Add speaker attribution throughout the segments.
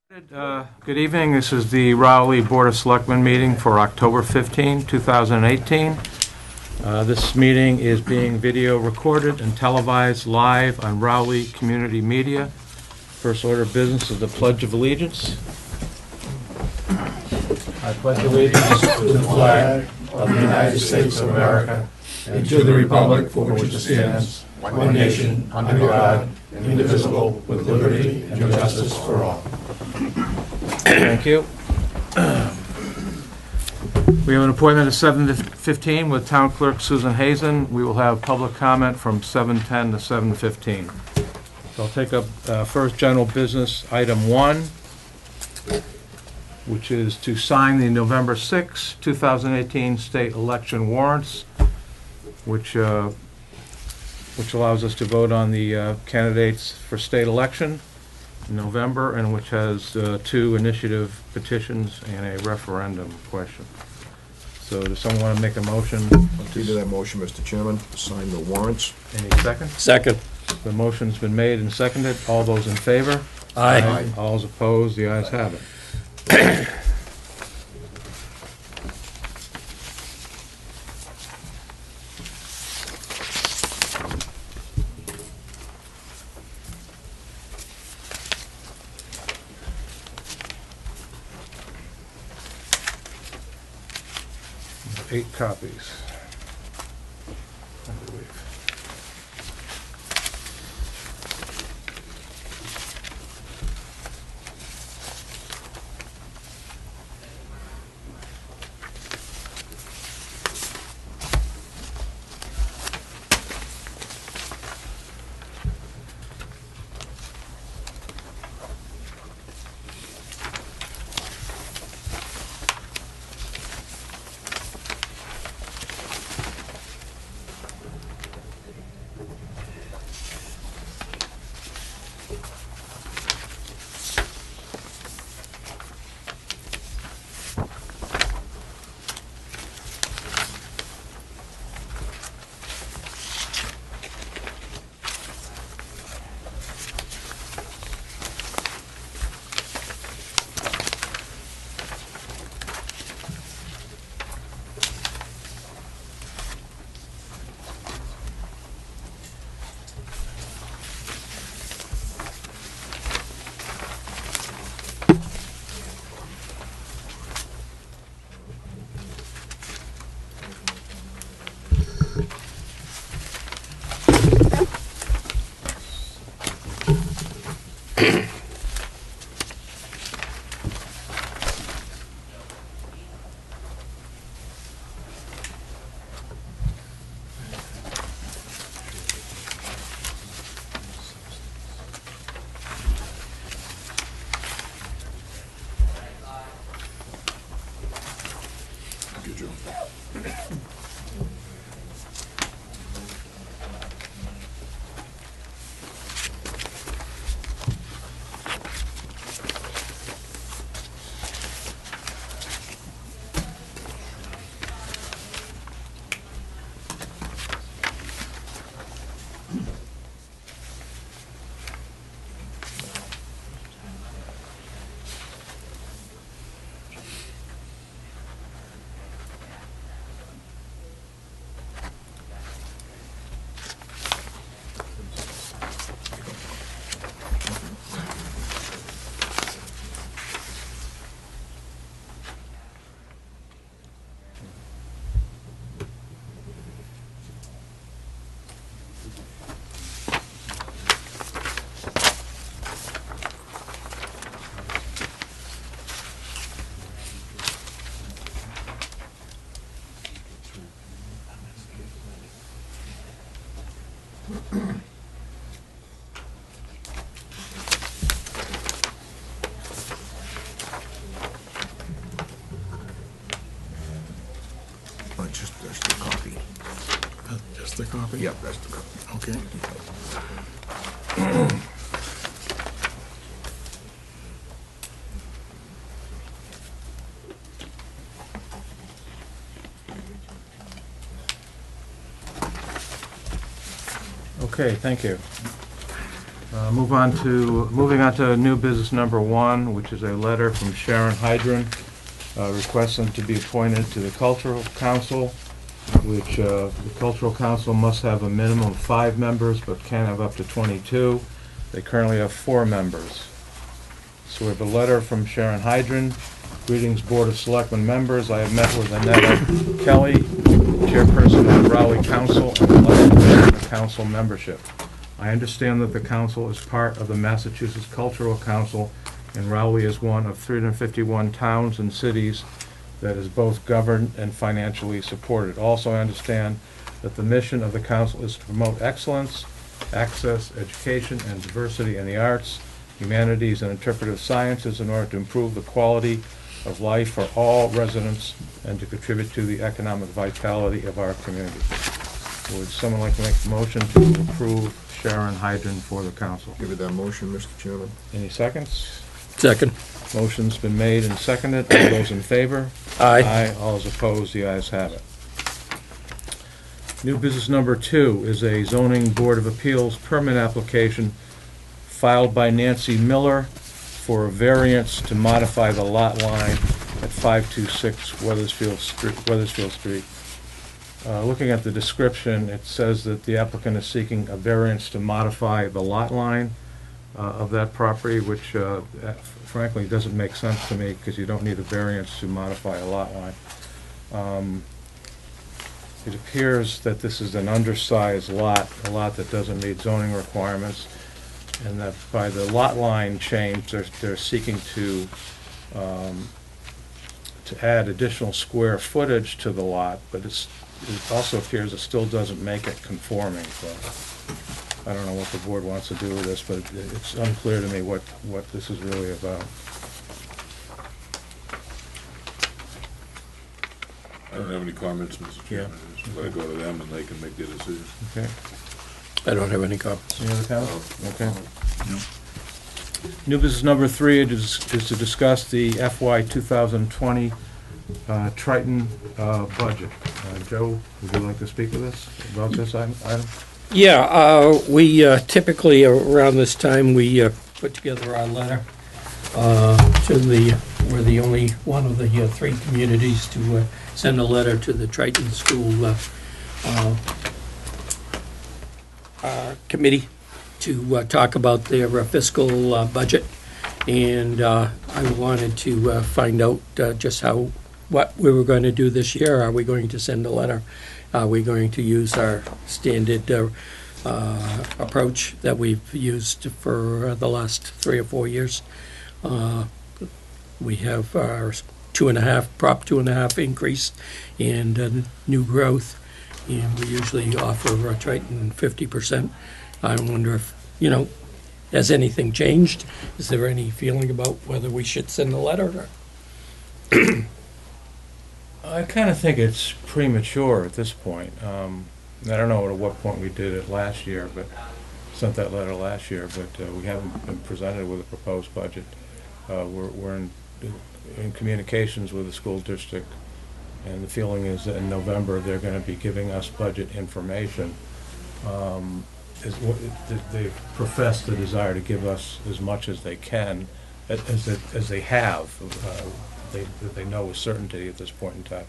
Speaker 1: Good evening. This is the Rowley Board of Selectmen meeting for October 15, 2018. This meeting is being video recorded and televised live on Rowley Community Media. First order of business is the Pledge of Allegiance. I pledge allegiance to the flag of the United States of America and to the republic for which it stands, one nation, under God, indivisible, with liberty and justice for all. Thank you. We have an appointment at 7:15 with Town Clerk Susan Hazen. We will have public comment from 7:10 to 7:15. So I'll take up first general business, item 1, which is to sign the November 6, 2018 state election warrants, which allows us to vote on the candidates for state election in November, and which has 2 initiative petitions and a referendum question. So does someone want to make a motion?
Speaker 2: I'll do that motion, Mr. Chairman, to sign the warrants.
Speaker 1: Any second?
Speaker 3: Second.
Speaker 1: The motion's been made and seconded. All those in favor?
Speaker 3: Aye.
Speaker 1: All those opposed? The ayes have it. 8 copies, I believe.
Speaker 2: That's the copy.
Speaker 3: Just the copy?
Speaker 2: Yep, that's the copy.
Speaker 3: Okay.
Speaker 1: Okay, thank you. Moving on to new business number 1, which is a letter from Sharon Hydron requesting to be appointed to the Cultural Council, which the Cultural Council must have a minimum of 5 members, but can have up to 22. They currently have 4 members. So we have a letter from Sharon Hydron. Greetings, Board of Selectmen members. I have met with Annette Kelly, chairperson of the Raleigh Council, and elected the council membership. I understand that the council is part of the Massachusetts Cultural Council, and Raleigh is one of 351 towns and cities that is both governed and financially supported. Also, I understand that the mission of the council is to promote excellence, access, education, and diversity in the arts, humanities, and interpretive sciences in order to improve the quality of life for all residents and to contribute to the economic vitality of our community. Would someone like to make a motion to approve Sharon Hydron for the council?
Speaker 2: Give it that motion, Mr. Chairman.
Speaker 1: Any seconds?
Speaker 3: Second.
Speaker 1: Motion's been made and seconded. All those in favor?
Speaker 3: Aye.
Speaker 1: All those opposed? The ayes have it. New business number 2 is a zoning board of appeals permit application filed by Nancy Miller for a variance to modify the lot line at 526 Weathersfield Street. Looking at the description, it says that the applicant is seeking a variance to modify the lot line of that property, which frankly doesn't make sense to me because you don't need a variance to modify a lot line. It appears that this is an undersized lot, a lot that doesn't meet zoning requirements, and that by the lot line change, they're seeking to add additional square footage to the lot, but it also appears it still doesn't make it conforming. So I don't know what the board wants to do with this, but it's unclear to me what this is really about.
Speaker 4: I don't have any comments, Mr. Chairman. Just let it go to them and they can make their decision.
Speaker 1: Okay.
Speaker 3: I don't have any comments.
Speaker 1: Any other comments? Okay. New business number 3 is to discuss the FY 2020 Triton budget. Joe, would you like to speak with us about this item?
Speaker 3: Yeah, we typically around this time we put together our letter we're the only one of the 3 communities to send a letter to the Triton School committee to talk about their fiscal budget, and I wanted to find out just what we were going to do this year. Are we going to send a letter? Are we going to use our standard approach that we've used for the last 3 or 4 years? We have our Prop 2.5 increase and new growth, and we usually offer Triton 50%. I wonder if, has anything changed? Is there any feeling about whether we should send a letter?
Speaker 1: I kind of think it's premature at this point. I don't know at what point we did it last year, but sent that letter last year, but we haven't been presented with a proposed budget. We're in communications with the school district, and the feeling is that in November they're going to be giving us budget information. They profess the desire to give us as much as they can, as they have. They know with certainty at this point in time.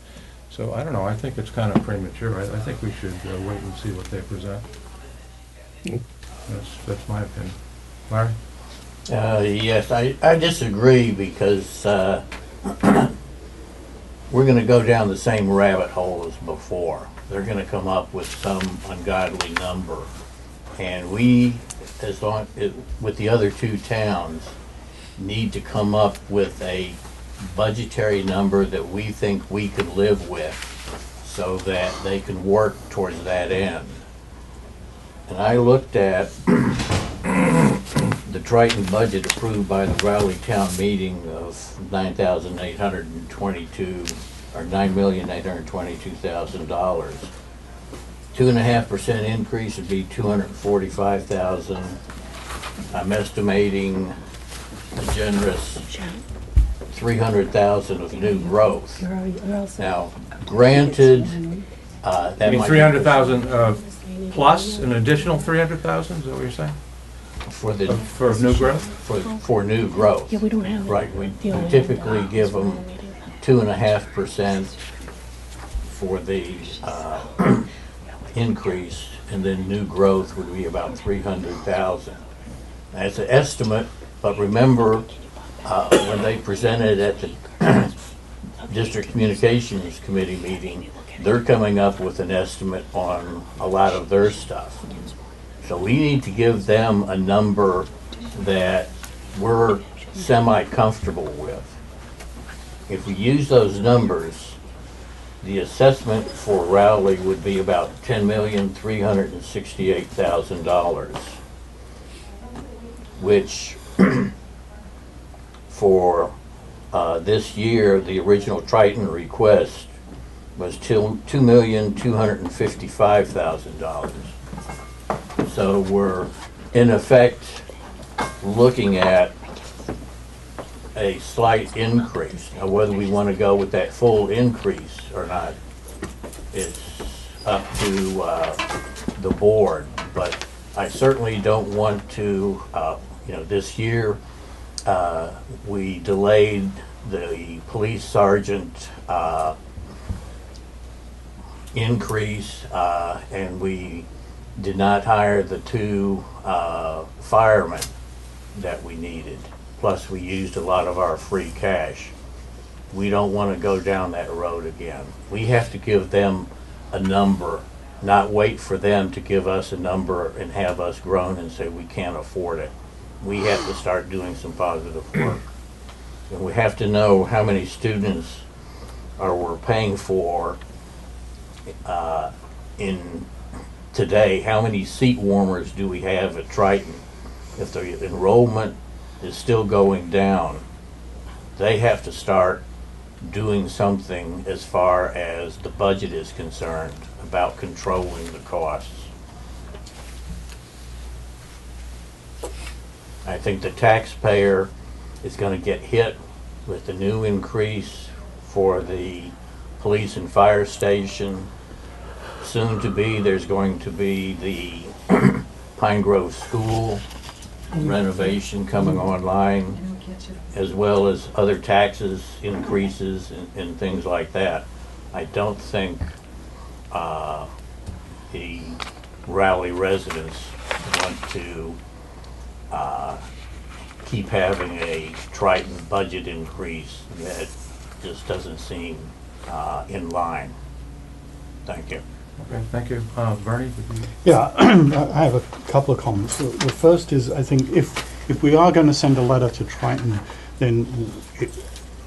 Speaker 1: So I don't know. I think it's kind of premature. I think we should wait and see what they present. That's my opinion. Larry?
Speaker 5: Yes, I disagree because we're going to go down the same rabbit hole as before. They're going to come up with some ungodly number, and we, with the other 2 towns, need to come up with a budgetary number that we think we can live with so that they can work towards that end. And I looked at the Triton budget approved by the Raleigh Town Meeting of $9,822 or $9,822,000. 2.5% increase would be $245,000. I'm estimating a generous $300,000 of new growth. Now, granted, that
Speaker 1: I mean,
Speaker 5: might
Speaker 1: 300,000 plus an additional 300,000. Is that what you're saying?
Speaker 5: For the,
Speaker 1: For new growth?
Speaker 5: for new growth.
Speaker 6: Yeah, we don't have it.
Speaker 5: Right, we
Speaker 6: The only
Speaker 5: typically
Speaker 6: one.
Speaker 5: give them 2.5% for the increase, and then new growth would be about 300,000. That's an estimate, but remember, when they presented at the District Communications Committee meeting, they're coming up with an estimate on a lot of their stuff. So we need to give them a number that we're semi-comfortable with. If we use those numbers, the assessment for Rowley would be about $10,368,000, which for this year, the original Triton request was $2,255,000. So we're in effect looking at a slight increase. Now, whether we want to go with that full increase or not, it's up to the board. But I certainly don't want to, this year we delayed the police sergeant increase, and we did not hire the 2 firemen that we needed. Plus, we used a lot of our free cash. We don't want to go down that road again. We have to give them a number, not wait for them to give us a number and have us groan and say we can't afford it. We have to start doing some positive work. And we have to know how many students we're paying for in today. How many seat warmers do we have at Triton? If the enrollment is still going down, they have to start doing something as far as the budget is concerned about controlling the costs. I think the taxpayer is going to get hit with the new increase for the police and fire station. Soon to be, there's going to be the Pine Grove School renovation coming online, as well as other taxes increases and things like that. I don't think the Rowley residents want to keep having a Triton budget increase that just doesn't seem in line. Thank you.
Speaker 1: Okay, thank you. Bernie?
Speaker 7: Yeah, I have a couple of comments. The first is, I think if we are going to send a letter to Triton, then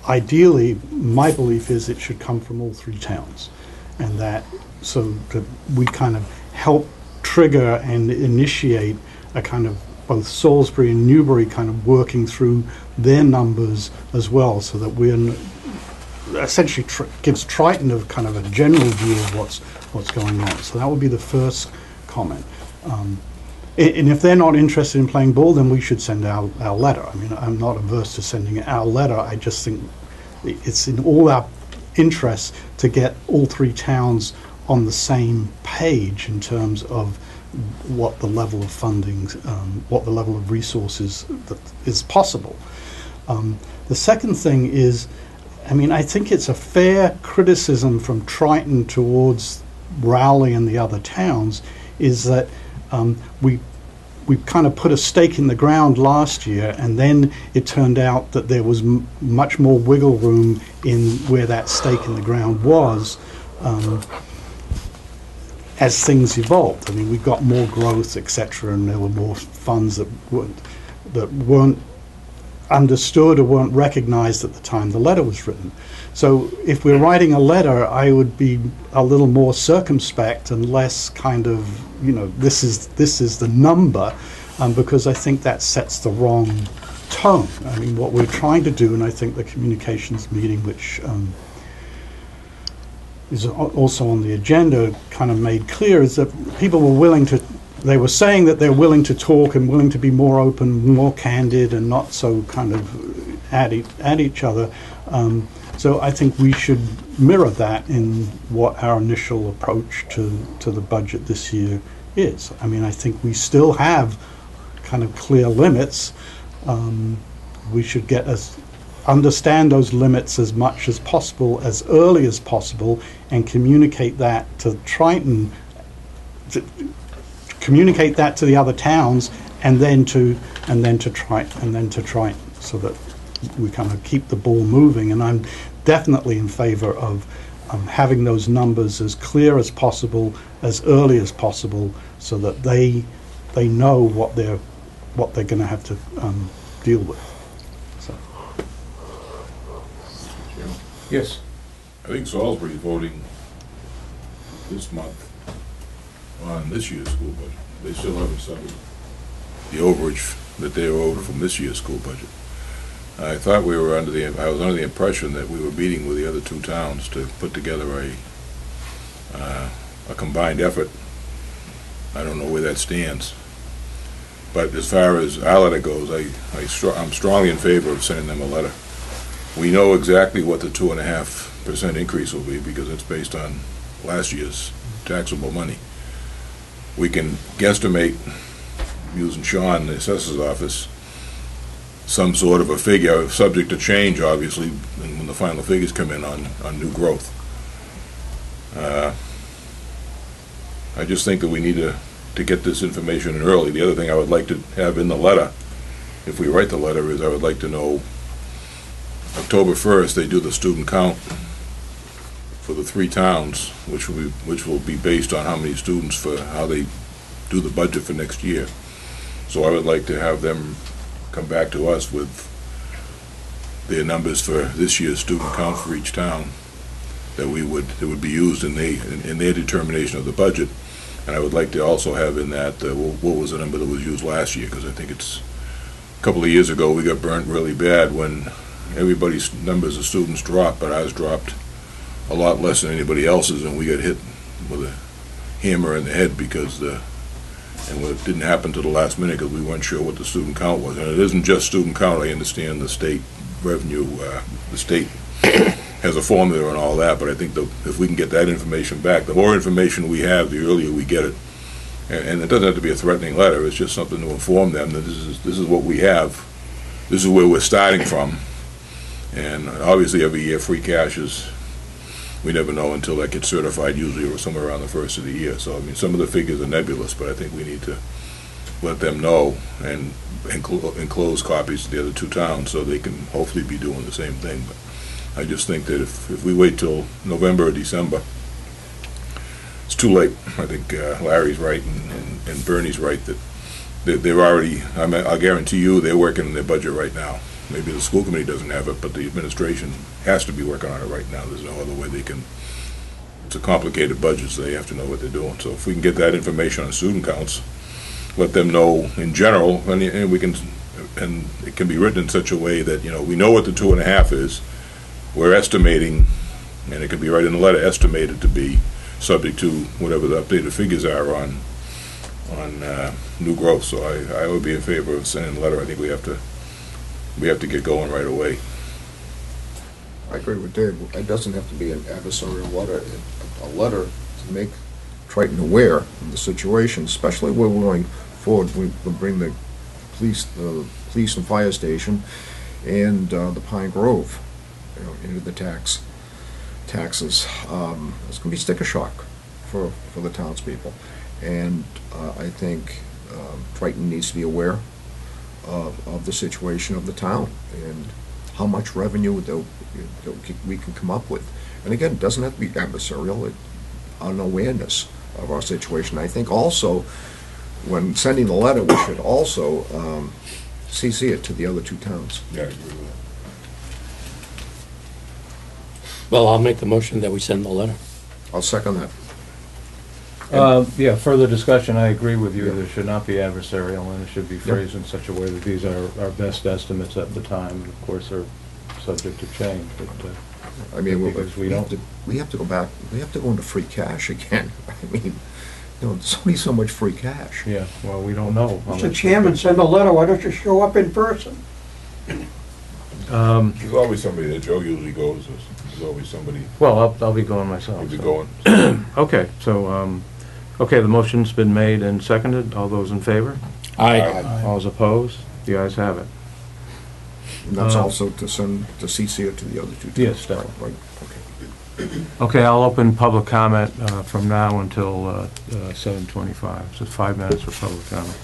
Speaker 7: ideally, my belief is it should come from all 3 towns, and that so that we kind of help trigger and initiate a kind of both Salisbury and Newbury kind of working through their numbers as well, so that we're essentially gives Triton a kind of a general view of what's going on. So that would be the first comment. And if they're not interested in playing ball, then we should send our letter. I mean, I'm not averse to sending our letter. I just think it's in all our interests to get all 3 towns on the same page in terms of what the level of funding, what the level of resources that is possible. The second thing is, I mean, I think it's a fair criticism from Triton towards Rowley and the other towns is that we kind of put a stake in the ground last year, and then it turned out that there was much more wiggle room in where that stake in the ground was as things evolved. I mean, we got more growth, etc., and there were more funds that weren't understood or weren't recognized at the time the letter was written. So if we're writing a letter, I would be a little more circumspect and less kind of, this is the number, because I think that sets the wrong tone. I mean, what we're trying to do, and I think the communications meeting, which is also on the agenda, kind of made clear, is that people were willing to, they were saying that they're willing to talk and willing to be more open, more candid, and not so kind of at each other. So I think we should mirror that in what our initial approach to the budget this year is. I mean, I think we still have kind of clear limits, we should get understand those limits as much as possible, as early as possible, and communicate that to Triton, communicate that to the other towns, and then to Triton, so that we kind of keep the ball moving. And I'm definitely in favor of having those numbers as clear as possible, as early as possible, so that they know what they're going to have to deal with. So.
Speaker 1: Yes.
Speaker 4: I think Salisbury's voting this month on this year's school budget. They still haven't settled the overage that they were owed from this year's school budget. I thought we were I was under the impression that we were meeting with the other two towns to put together a combined effort. I don't know where that stands. But as far as our letter goes, I'm strongly in favor of sending them a letter. We know exactly what the 2.5% increase will be because it's based on last year's taxable money. We can guesstimate, using Sean, the assessor's office, some sort of a figure, subject to change, obviously, and when the final figures come in on new growth. I just think that we need to get this information in early. The other thing I would like to have in the letter, if we write the letter, is I would like to know October 1st they do the student count for the 3 towns, which will be based on how many students for how they do the budget for next year. So I would like to have them come back to us with their numbers for this year's student count for each town that would be used in their determination of the budget. And I would like to also have in that what was the number that was used last year, because I think it's a couple of years ago we got burnt really bad when everybody's numbers of students dropped, but ours dropped a lot less than anybody else's, and we got hit with a hammer in the head because and it didn't happen to the last minute because we weren't sure what the student count was. And it isn't just student count. I understand the state revenue, the state has a formula and all that, but I think if we can get that information back, the more information we have, the earlier we get it. And it doesn't have to be a threatening letter. It's just something to inform them that this is what we have. This is where we're starting from. And obviously every year free cash we never know until that gets certified, usually somewhere around the first of the year. So, I mean, some of the figures are nebulous, but I think we need to let them know and enclose copies to the other 2 towns so they can hopefully be doing the same thing. But I just think that if we wait till November or December, it's too late. I think Larry's right and Bernie's right that they're already, I'll guarantee you, they're working on their budget right now. Maybe the school committee doesn't have it, but the administration has to be working on it right now. There's no other way they can. It's a complicated budget, so they have to know what they're doing. So if we can get that information on student counts, let them know in general, and it can be written in such a way that, we know what the 2.5 is. We're estimating, and it can be right in the letter, estimated to be subject to whatever the updated figures are on new growth. So I would be in favor of sending a letter. I think we have to get going right away.
Speaker 2: I agree with Dave. It doesn't have to be an adversarial letter. A letter to make Triton aware of the situation, especially where we're going forward. We'll bring the police and fire station, and the Pine Grove, into the taxes. It's going to be sticker shock for the townspeople, and I think Triton needs to be aware of the situation of the town and how much revenue we can come up with. And again, it doesn't have to be adversarial, an awareness of our situation. I think also, when sending the letter, we should also CC it to the other 2 towns.
Speaker 4: Yeah, I agree with that.
Speaker 3: Well, I'll make the motion that we send the letter.
Speaker 2: I'll second that.
Speaker 1: Yeah, further discussion, I agree with you.
Speaker 2: Yeah.
Speaker 1: There should not be adversarial, and it should be phrased in such a way that these are our best estimates at the time. And of course, are subject to change, but
Speaker 2: I mean,
Speaker 1: because we
Speaker 2: have to go back. We have to go into free cash again. I mean, there's only so much free cash.
Speaker 1: yeah, well, we don't know. how
Speaker 6: Mr.
Speaker 1: much-
Speaker 6: Chairman, send a letter, why don't you show up in person?
Speaker 4: There's always somebody that Joe usually goes with. There's always somebody
Speaker 1: Well, I'll be going myself.
Speaker 4: who'll be
Speaker 1: so.
Speaker 4: going.
Speaker 1: Okay, so, okay, the motion's been made and seconded. All those in favor?
Speaker 3: Aye.
Speaker 1: All those opposed? The ayes have it.
Speaker 2: And that's also to send, to CC it to the other two towns.
Speaker 1: Yes, that
Speaker 2: Right, okay.
Speaker 1: Okay, I'll open public comment from now until 7:25, so 5 minutes for public comment.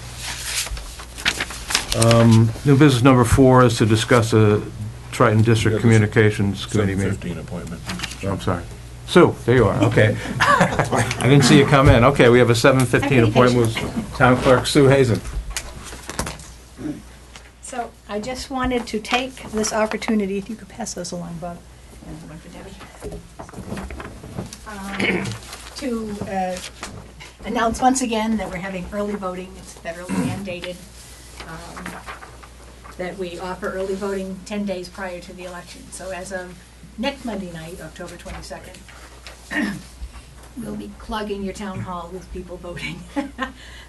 Speaker 1: New business number 4 is to discuss the Triton District Communications Committee meeting.
Speaker 4: 7:15 appointment.
Speaker 1: I'm sorry. Sue, there you are, okay. I didn't see you come in. Okay, we have a 7:15 appointment with Town Clerk Sue Hazen.
Speaker 8: So I just wanted to take this opportunity, if you could pass those along, Bob, and one for Debbie, to announce once again that we're having early voting. It's federally mandated that we offer early voting 10 days prior to the election. So as of next Monday night, October 22nd, we'll be clogging your town hall with people voting.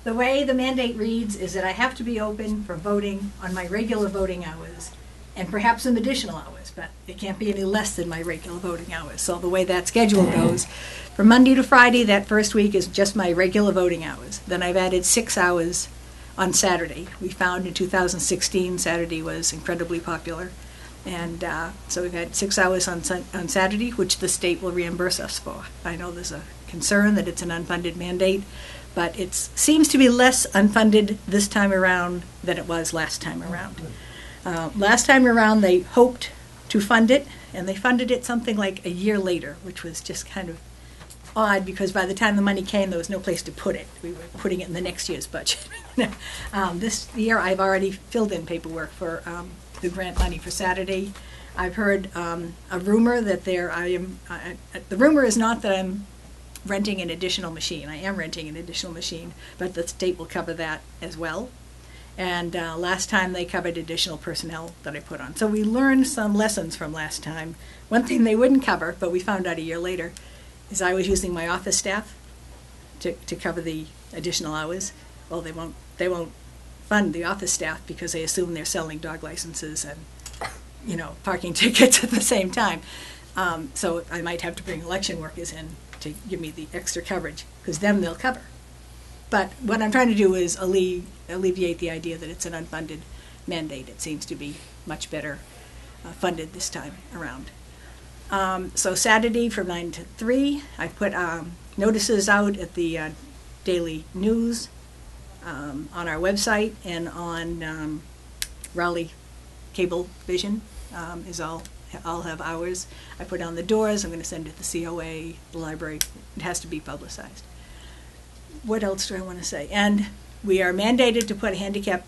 Speaker 8: The way the mandate reads is that I have to be open for voting on my regular voting hours and perhaps some additional hours, but it can't be any less than my regular voting hours. So the way that schedule goes, from Monday to Friday, that first week is just my regular voting hours. Then I've added 6 hours on Saturday. We found in 2016 Saturday was incredibly popular. And so we've had 6 hours on Saturday, which the state will reimburse us for. I know there's a concern that it's an unfunded mandate, but it seems to be less unfunded this time around than it was last time around. Last time around, they hoped to fund it, and they funded it something like a year later, which was just kind of odd, because by the time the money came, there was no place to put it. We were putting it in the next year's budget. This year, I've already filled in paperwork for the grant money for Saturday. I've heard a rumor that the rumor is not that I'm renting an additional machine. I am renting an additional machine, but the state will cover that as well. And last time they covered additional personnel that I put on. So we learned some lessons from last time. One thing they wouldn't cover, but we found out a year later, is I was using my office staff to cover the additional hours. Well, they won't fund the office staff because they assume they're selling dog licenses and, parking tickets at the same time. So I might have to bring election workers in to give me the extra coverage, because then they'll cover. But what I'm trying to do is alleviate the idea that it's an unfunded mandate. It seems to be much better funded this time around. So Saturday from 9 to 3, I put notices out at the Daily News, on our website, and on Raleigh Cable Vision I'll have hours. I put on the doors. I'm going to send it to the COA, the library. It has to be publicized. What else do I want to say? And we are mandated to put a handicap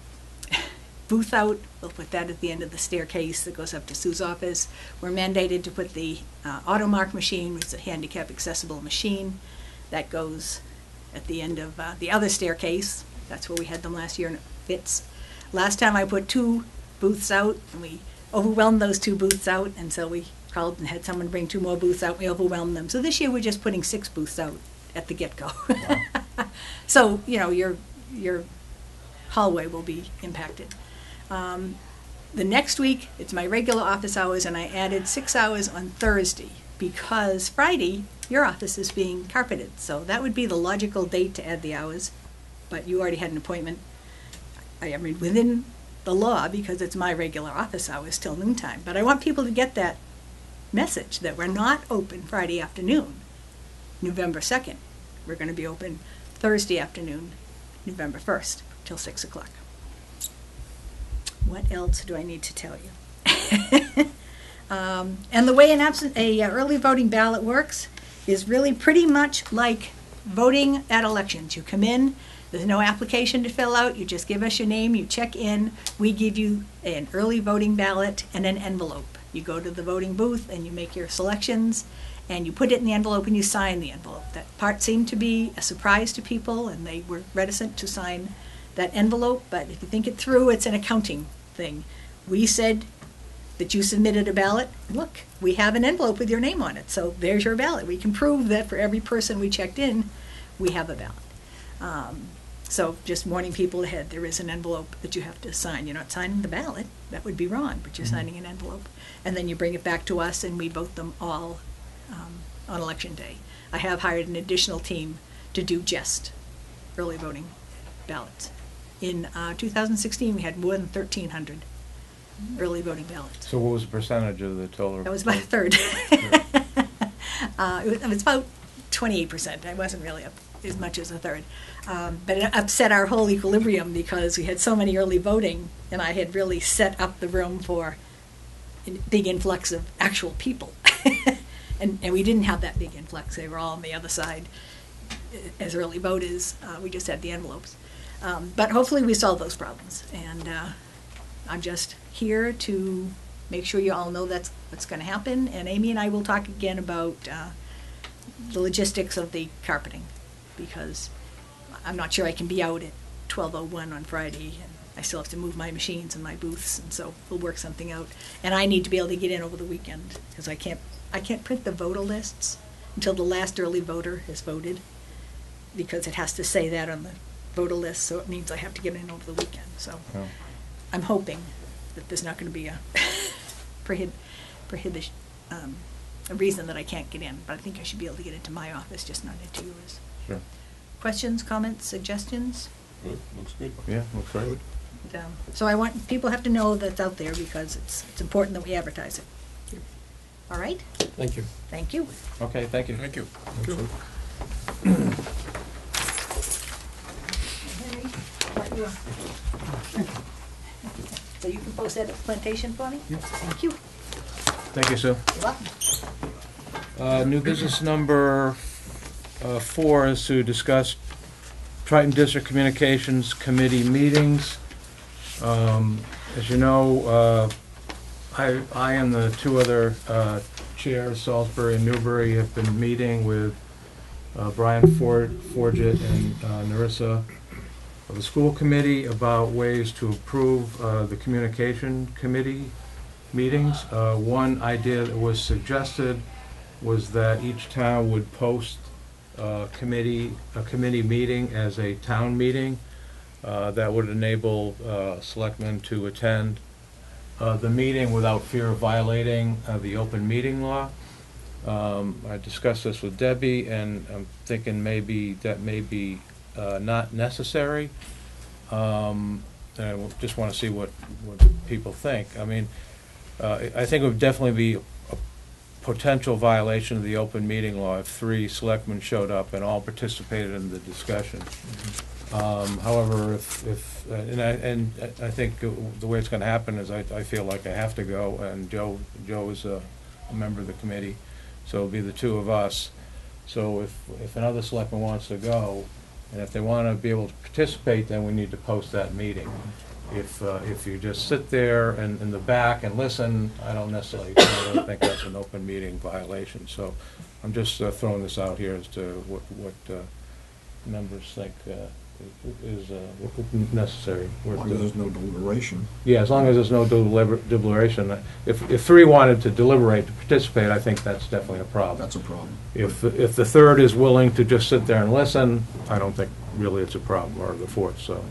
Speaker 8: booth out. We'll put that at the end of the staircase that goes up to Sue's office. We're mandated to put the AutoMark machine, which is a handicap accessible machine, that goes at the end of the other staircase. That's where we had them last year, and it fits. Last time I put 2 booths out, and we overwhelmed those 2 booths out, and so we called and had someone bring 2 more booths out. We overwhelmed them. So this year we're just putting 6 booths out at the get-go. Wow. So, your hallway will be impacted. The next week, it's my regular office hours, and I added 6 hours on Thursday, because Friday, your office is being carpeted. So that would be the logical date to add the hours, but you already had an appointment. I mean, within the law, because it's my regular office hours till noontime. But I want people to get that message that we're not open Friday afternoon, November 2nd. We're going to be open Thursday afternoon, November 1st, till 6 o'clock. What else do I need to tell you? And the way a early voting ballot works is really pretty much like voting at elections. You come in, there's no application to fill out, you just give us your name, you check in, we give you an early voting ballot and an envelope. You go to the voting booth and you make your selections, and you put it in the envelope and you sign the envelope. That part seemed to be a surprise to people, and they were reticent to sign that envelope, but if you think it through, it's an accounting thing. We said that you submitted a ballot. Look, we have an envelope with your name on it, so there's your ballot. We can prove that for every person we checked in, we have a ballot. So just warning people ahead, there is an envelope that you have to sign. You're not signing the ballot, that would be wrong, but you're signing an envelope. And then you bring it back to us and we vote them all on election day. I have hired an additional team to do just early voting ballots. In 2016, we had more than 1,300 early voting ballots.
Speaker 1: So what was the percentage of the total?
Speaker 8: That was about a third. It was about 28%. It wasn't really as much as a third. But it upset our whole equilibrium because we had so many early voting, and I had really set up the room for a big influx of actual people. and we didn't have that big influx. They were all on the other side as early voters. We just had the envelopes. But hopefully we solve those problems. And I'm just here to make sure you all know that's what's going to happen. And Amy and I will talk again about the logistics of the carpeting, because I'm not sure I can be out at 12:01 on Friday, and I still have to move my machines and my booths, and so we'll work something out. And I need to be able to get in over the weekend, because I can't print the voter lists until the last early voter has voted, because it has to say that on the voter list, so it means I have to get in over the weekend. So
Speaker 1: Oh.
Speaker 8: I'm hoping that there's not going to be a a reason that I can't get in, but I think I should be able to get into my office, just not into yours.
Speaker 1: Sure.
Speaker 8: Questions, comments, suggestions?
Speaker 4: Good, looks good.
Speaker 1: Yeah, looks great.
Speaker 8: So I want people have to know that's out there, because it's important that we advertise it. All right?
Speaker 3: Thank you.
Speaker 8: Thank you.
Speaker 1: Okay, thank you.
Speaker 4: Thank you.
Speaker 8: So you can post that at Plantation for me? Thank you.
Speaker 1: Thank you, Sue.
Speaker 8: You're welcome.
Speaker 1: New business number 4 is to discuss Triton District Communications Committee meetings. As you know, I and the two other chairs, Salisbury and Newbury, have been meeting with Brian Forget and Narissa of the school committee about ways to improve the communication committee meetings. One idea that was suggested was that each town would post a committee meeting as a town meeting. That would enable selectmen to attend the meeting without fear of violating the open meeting law. I discussed this with Debbie, and I'm thinking maybe that may be not necessary. And I just want to see what people think. I mean, I think it would definitely be a potential violation of the open meeting law if 3 selectmen showed up and all participated in the discussion. However, and I think the way it's going to happen is I feel like I have to go, and Joe is a member of the committee, so it'll be the 2 of us. So if another selectman wants to go, and if they want to be able to participate, then we need to post that meeting. If you just sit there and in the back and listen, I don't necessarily think that's an open meeting violation. So I'm just throwing this out here as to what members think is necessary.
Speaker 2: As long as there's no deliberation.
Speaker 1: Yeah, as long as there's no deliberation. If 3 wanted to deliberate, to participate, I think that's definitely a problem.
Speaker 2: That's a problem.
Speaker 1: If the 3rd is willing to just sit there and listen, I don't think really it's a problem, or the 4th, so.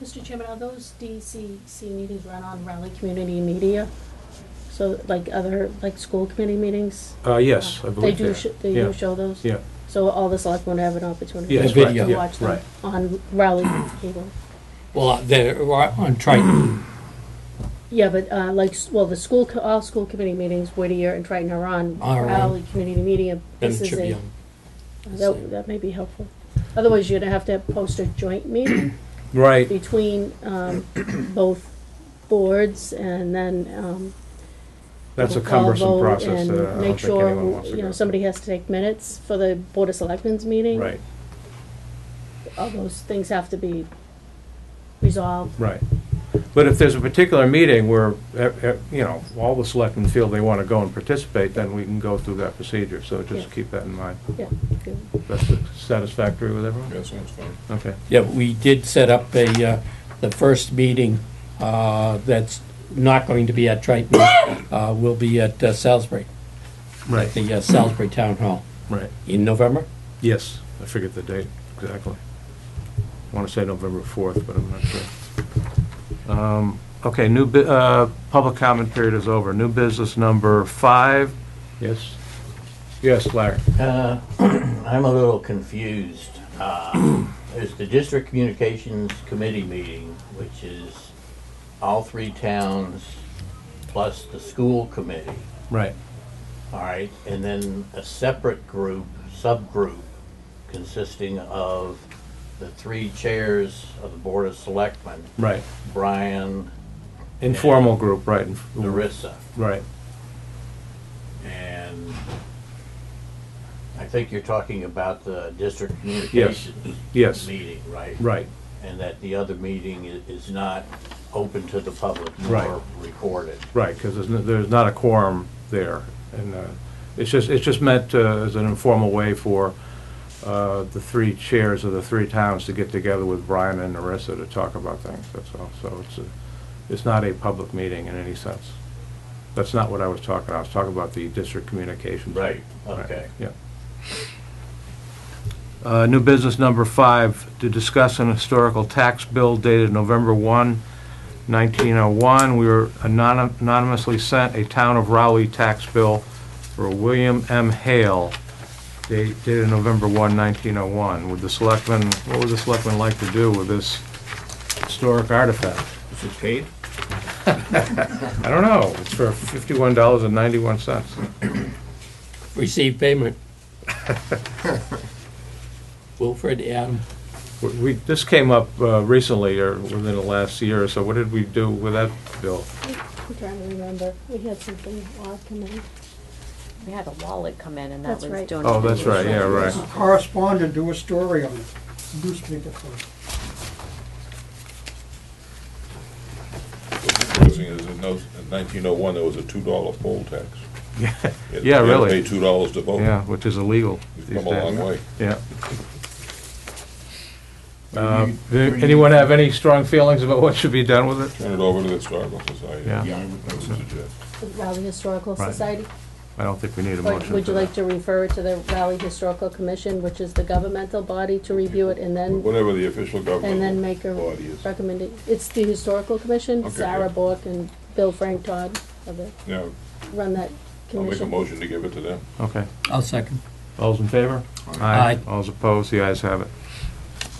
Speaker 9: Mr. Chairman, are those DCC meetings run on Raleigh Community Media? So like other, like school committee meetings?
Speaker 1: Yes, I believe
Speaker 9: They
Speaker 1: yeah.
Speaker 9: do show those?
Speaker 1: Yeah.
Speaker 9: So all the selectmen have an opportunity
Speaker 1: Yes,
Speaker 9: to
Speaker 1: right, yeah,
Speaker 9: watch them
Speaker 1: right.
Speaker 9: on Raleigh cable?
Speaker 3: Well, they're on Triton.
Speaker 9: Yeah, but all school committee meetings, Whittier and Triton are on
Speaker 3: Are on.
Speaker 9: Raleigh Community Media.
Speaker 3: Then
Speaker 9: This
Speaker 3: it
Speaker 9: is
Speaker 3: should be
Speaker 9: a,
Speaker 3: on.
Speaker 9: that may be helpful. Otherwise, you'd have to post a joint meeting
Speaker 1: Right.
Speaker 9: between both boards, and then
Speaker 1: That's a
Speaker 9: we'll all
Speaker 1: cumbersome
Speaker 9: vote
Speaker 1: process.
Speaker 9: and
Speaker 1: I don't
Speaker 9: make
Speaker 1: think
Speaker 9: sure,
Speaker 1: anyone wants to go.
Speaker 9: somebody has to take minutes for the Board of Selectmen's meeting.
Speaker 1: Right,
Speaker 9: All those things have to be resolved.
Speaker 1: right. But if there's a particular meeting where, all the selectmen feel they want to go and participate, then we can go through that procedure. So just
Speaker 9: Yeah.
Speaker 1: keep that in mind.
Speaker 9: Yeah.
Speaker 1: That's satisfactory with everyone?
Speaker 4: Yeah, sounds fine.
Speaker 1: Okay.
Speaker 3: Yeah, we did set up the first meeting that's not going to be at Triton, will be at Salisbury.
Speaker 1: Right.
Speaker 3: At the Salisbury Town Hall
Speaker 1: Right.
Speaker 3: in November.
Speaker 1: Yes, I forget the date exactly. I want to say November 4th, but I'm not sure. Okay, public comment period is over. New business number 5. Yes? Yes, Larry.
Speaker 5: I'm a little confused. There's the District Communications Committee meeting, which is all 3 towns plus the school committee.
Speaker 1: Right.
Speaker 5: All right, and then a separate group, subgroup, consisting of the 3 chairs of the Board of Selectmen,
Speaker 1: Right.
Speaker 5: Brian,
Speaker 1: Informal group, right.
Speaker 5: Larissa,
Speaker 1: Right.
Speaker 5: and I think you're talking about the District Communications
Speaker 1: Yes.
Speaker 5: meeting, right?
Speaker 1: Right.
Speaker 5: And that the other meeting is not open to the public
Speaker 1: Right.
Speaker 5: nor recorded.
Speaker 1: Right, because there's not a quorum there. And it's just meant as an informal way for the 3 chairs of the 3 towns to get together with Brian and Narissa to talk about things, that's all. So it's not a public meeting in any sense. That's not what I was talking about. I was talking about the district communications.
Speaker 5: Right, okay.
Speaker 1: Yeah. New business number 5, to discuss an historical tax bill dated November 1, 1901. We were anonymously sent a Town of Rowley tax bill for William M. Hale, dated November 1, 1901. What would the selectmen like to do with this historic artifact?
Speaker 2: Is it paid?
Speaker 1: I don't know. It's for $51.91.
Speaker 3: Receive payment. Wilfred, Adam.
Speaker 1: This came up recently, or within the last year or so. What did we do with that bill?
Speaker 9: I'm trying to remember. We had something odd come in.
Speaker 10: We had a wallet come in and that
Speaker 9: That's
Speaker 10: was
Speaker 9: right.
Speaker 10: donated.
Speaker 1: Oh, that's right, yeah, right.
Speaker 6: Correspondent do a story on it, newspaper for it.
Speaker 4: What's interesting is in 1901, there was a $2 poll tax.
Speaker 1: Yeah,
Speaker 4: You had to
Speaker 1: really.
Speaker 4: pay $2 to vote.
Speaker 1: Yeah, which is illegal.
Speaker 4: We've
Speaker 1: these
Speaker 4: come a
Speaker 1: days.
Speaker 4: long way.
Speaker 1: Yeah. Anyone have any strong feelings about what should be done with it?
Speaker 4: Turn it over to the Historical Society.
Speaker 1: Yeah.
Speaker 4: I would suggest.
Speaker 9: The Raleigh Historical
Speaker 1: Right.
Speaker 9: Society?
Speaker 1: I don't think we need a
Speaker 9: Or
Speaker 1: motion
Speaker 9: would
Speaker 1: for
Speaker 9: you like
Speaker 1: that.
Speaker 9: to refer it to the Raleigh Historical Commission, which is the governmental body, to review it and then,
Speaker 4: Whatever the official government
Speaker 9: make a
Speaker 4: body is.
Speaker 9: recommendation? It's the Historical Commission,
Speaker 4: Okay,
Speaker 9: Sarah
Speaker 4: yeah.
Speaker 9: Bork and Bill Frank Todd of the,
Speaker 4: Yeah,
Speaker 9: run that
Speaker 4: I'll make a
Speaker 9: commission.
Speaker 4: motion to give it to them.
Speaker 1: Okay.
Speaker 3: I'll second.
Speaker 1: All's in favor?
Speaker 3: Aye.
Speaker 1: All's opposed? The ayes have it.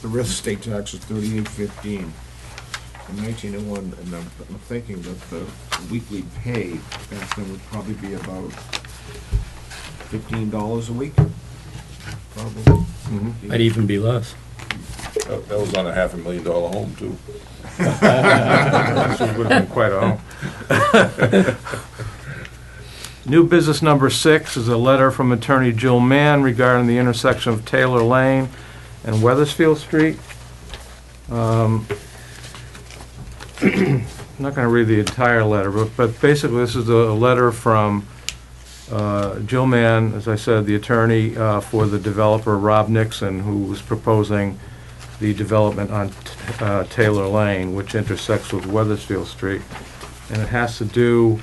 Speaker 2: The real estate tax is $38.15 in 1901, and I'm thinking that the weekly pay back then would probably be about $15 a week, probably.
Speaker 3: Might even be less.
Speaker 4: That was on a $500,000 home, too.
Speaker 1: This would have been quite a home. New business number 6 is a letter from Attorney Jill Mann regarding the intersection of Taylor Lane and Weathersfield Street. I'm not going to read the entire letter, but basically this is a letter from Jill Mann, as I said, the attorney for the developer Rob Nixon, who was proposing the development on Taylor Lane, which intersects with Weathersfield Street. And it has to do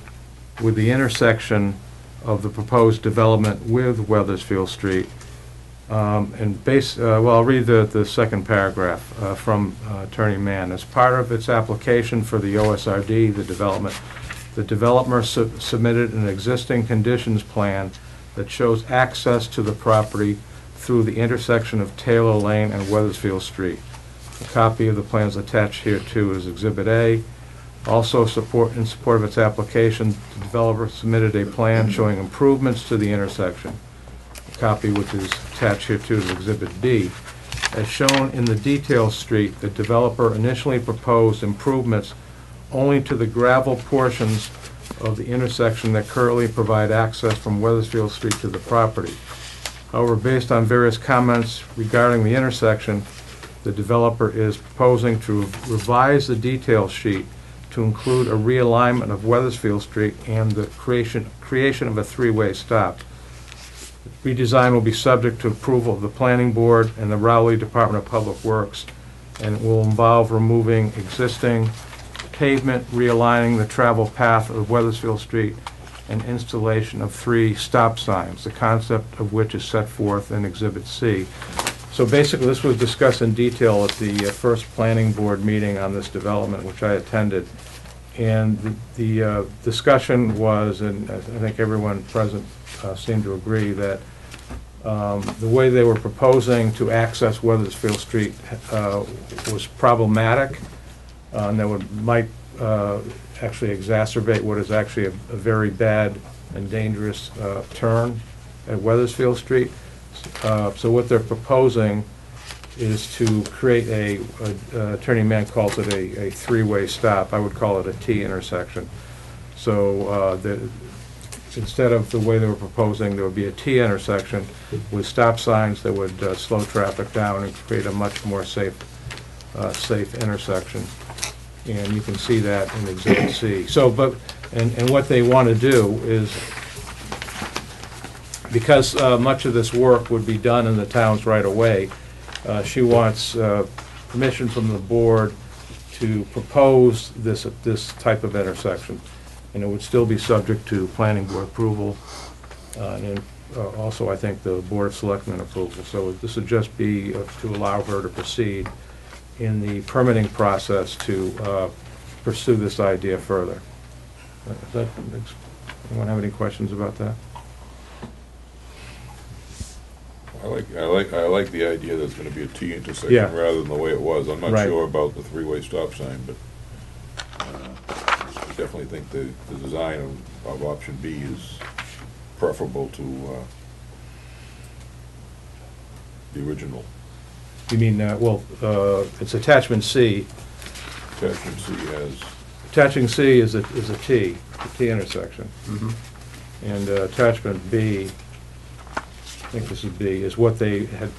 Speaker 1: with the intersection of the proposed development with Weathersfield Street. Well, I'll read the second paragraph from Attorney Mann. As part of its application for the OSRD, the developer submitted an existing conditions plan that shows access to the property through the intersection of Taylor Lane and Weathersfield Street. A copy of the plans attached here too is Exhibit A. Also in support of its application, the developer submitted a plan showing improvements to the intersection. A copy which is attached here too is Exhibit B. As shown in the detail street, the developer initially proposed improvements only to the gravel portions of the intersection that currently provide access from Weathersfield Street to the property. However, based on various comments regarding the intersection, the developer is proposing to revise the detail sheet to include a realignment of Weathersfield Street and the creation of a 3-way stop. The redesign will be subject to approval of the Planning Board and the Rowley Department of Public Works, and it will involve removing existing pavement, realigning the travel path of Weathersfield Street, and installation of 3 stop signs, the concept of which is set forth in Exhibit C. So basically, this was discussed in detail at the first Planning Board meeting on this development, which I attended. And the discussion was, and I think everyone present seemed to agree, that The way they were proposing to access Weathersfield Street was problematic, and that might actually exacerbate what is actually a very bad and dangerous turn at Weathersfield Street. So what they're proposing is to create Attorney Mann calls it a three-way stop. I would call it a T intersection. So instead of the way they were proposing, there would be a T intersection with stop signs that would slow traffic down and create a much more safe intersection. And you can see that in Exhibit C. So, and what they want to do is, because much of this work would be done in the town's right of way, she wants permission from the board to propose this type of intersection. And it would still be subject to planning board approval, and also, I think, the Board of Selectmen approval. So this would just be to allow her to proceed in the permitting process to pursue this idea further. Anyone have any questions about that?
Speaker 4: I like the idea that it's gonna be a T intersection
Speaker 1: Yeah.
Speaker 4: rather than the way it was. I'm not
Speaker 1: Right.
Speaker 4: sure about the three-way stop sign, but I definitely think the design of option B is preferable to the original.
Speaker 1: You mean, it's attachment C.
Speaker 4: Attachment C has,
Speaker 1: Attaching C is a T intersection. And attachment B, I think this is B, is what they had,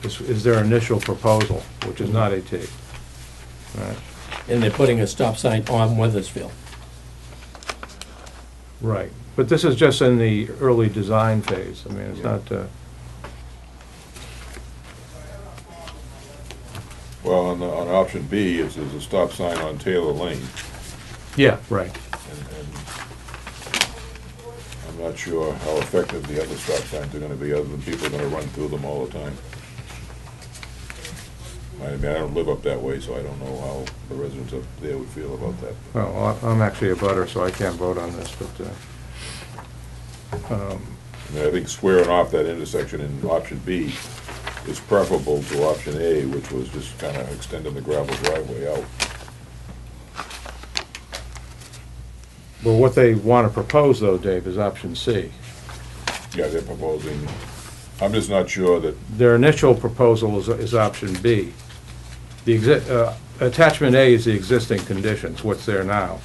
Speaker 1: is their initial proposal, which is not a T. Right.
Speaker 3: And they're putting a stop sign on Weathersfield.
Speaker 1: Right, but this is just in the early design phase. I mean, it's not,
Speaker 4: well, on option B, there's a stop sign on Taylor Lane.
Speaker 1: yeah, right.
Speaker 4: And I'm not sure how effective the other stop signs are gonna be, other than people are gonna run through them all the time. I mean, I don't live up that way, so I don't know how the residents up there would feel about that.
Speaker 1: Well, I'm actually a butter, so I can't vote on this, but,
Speaker 4: I mean, I think squaring off that intersection in option B is preferable to option A, which was just kind of extending the gravel driveway out.
Speaker 1: well, what they want to propose, though, Dave, is option C.
Speaker 4: Yeah, they're proposing, I'm just not sure that,
Speaker 1: Their initial proposal is option B. Attachment A is the existing conditions, what's there now.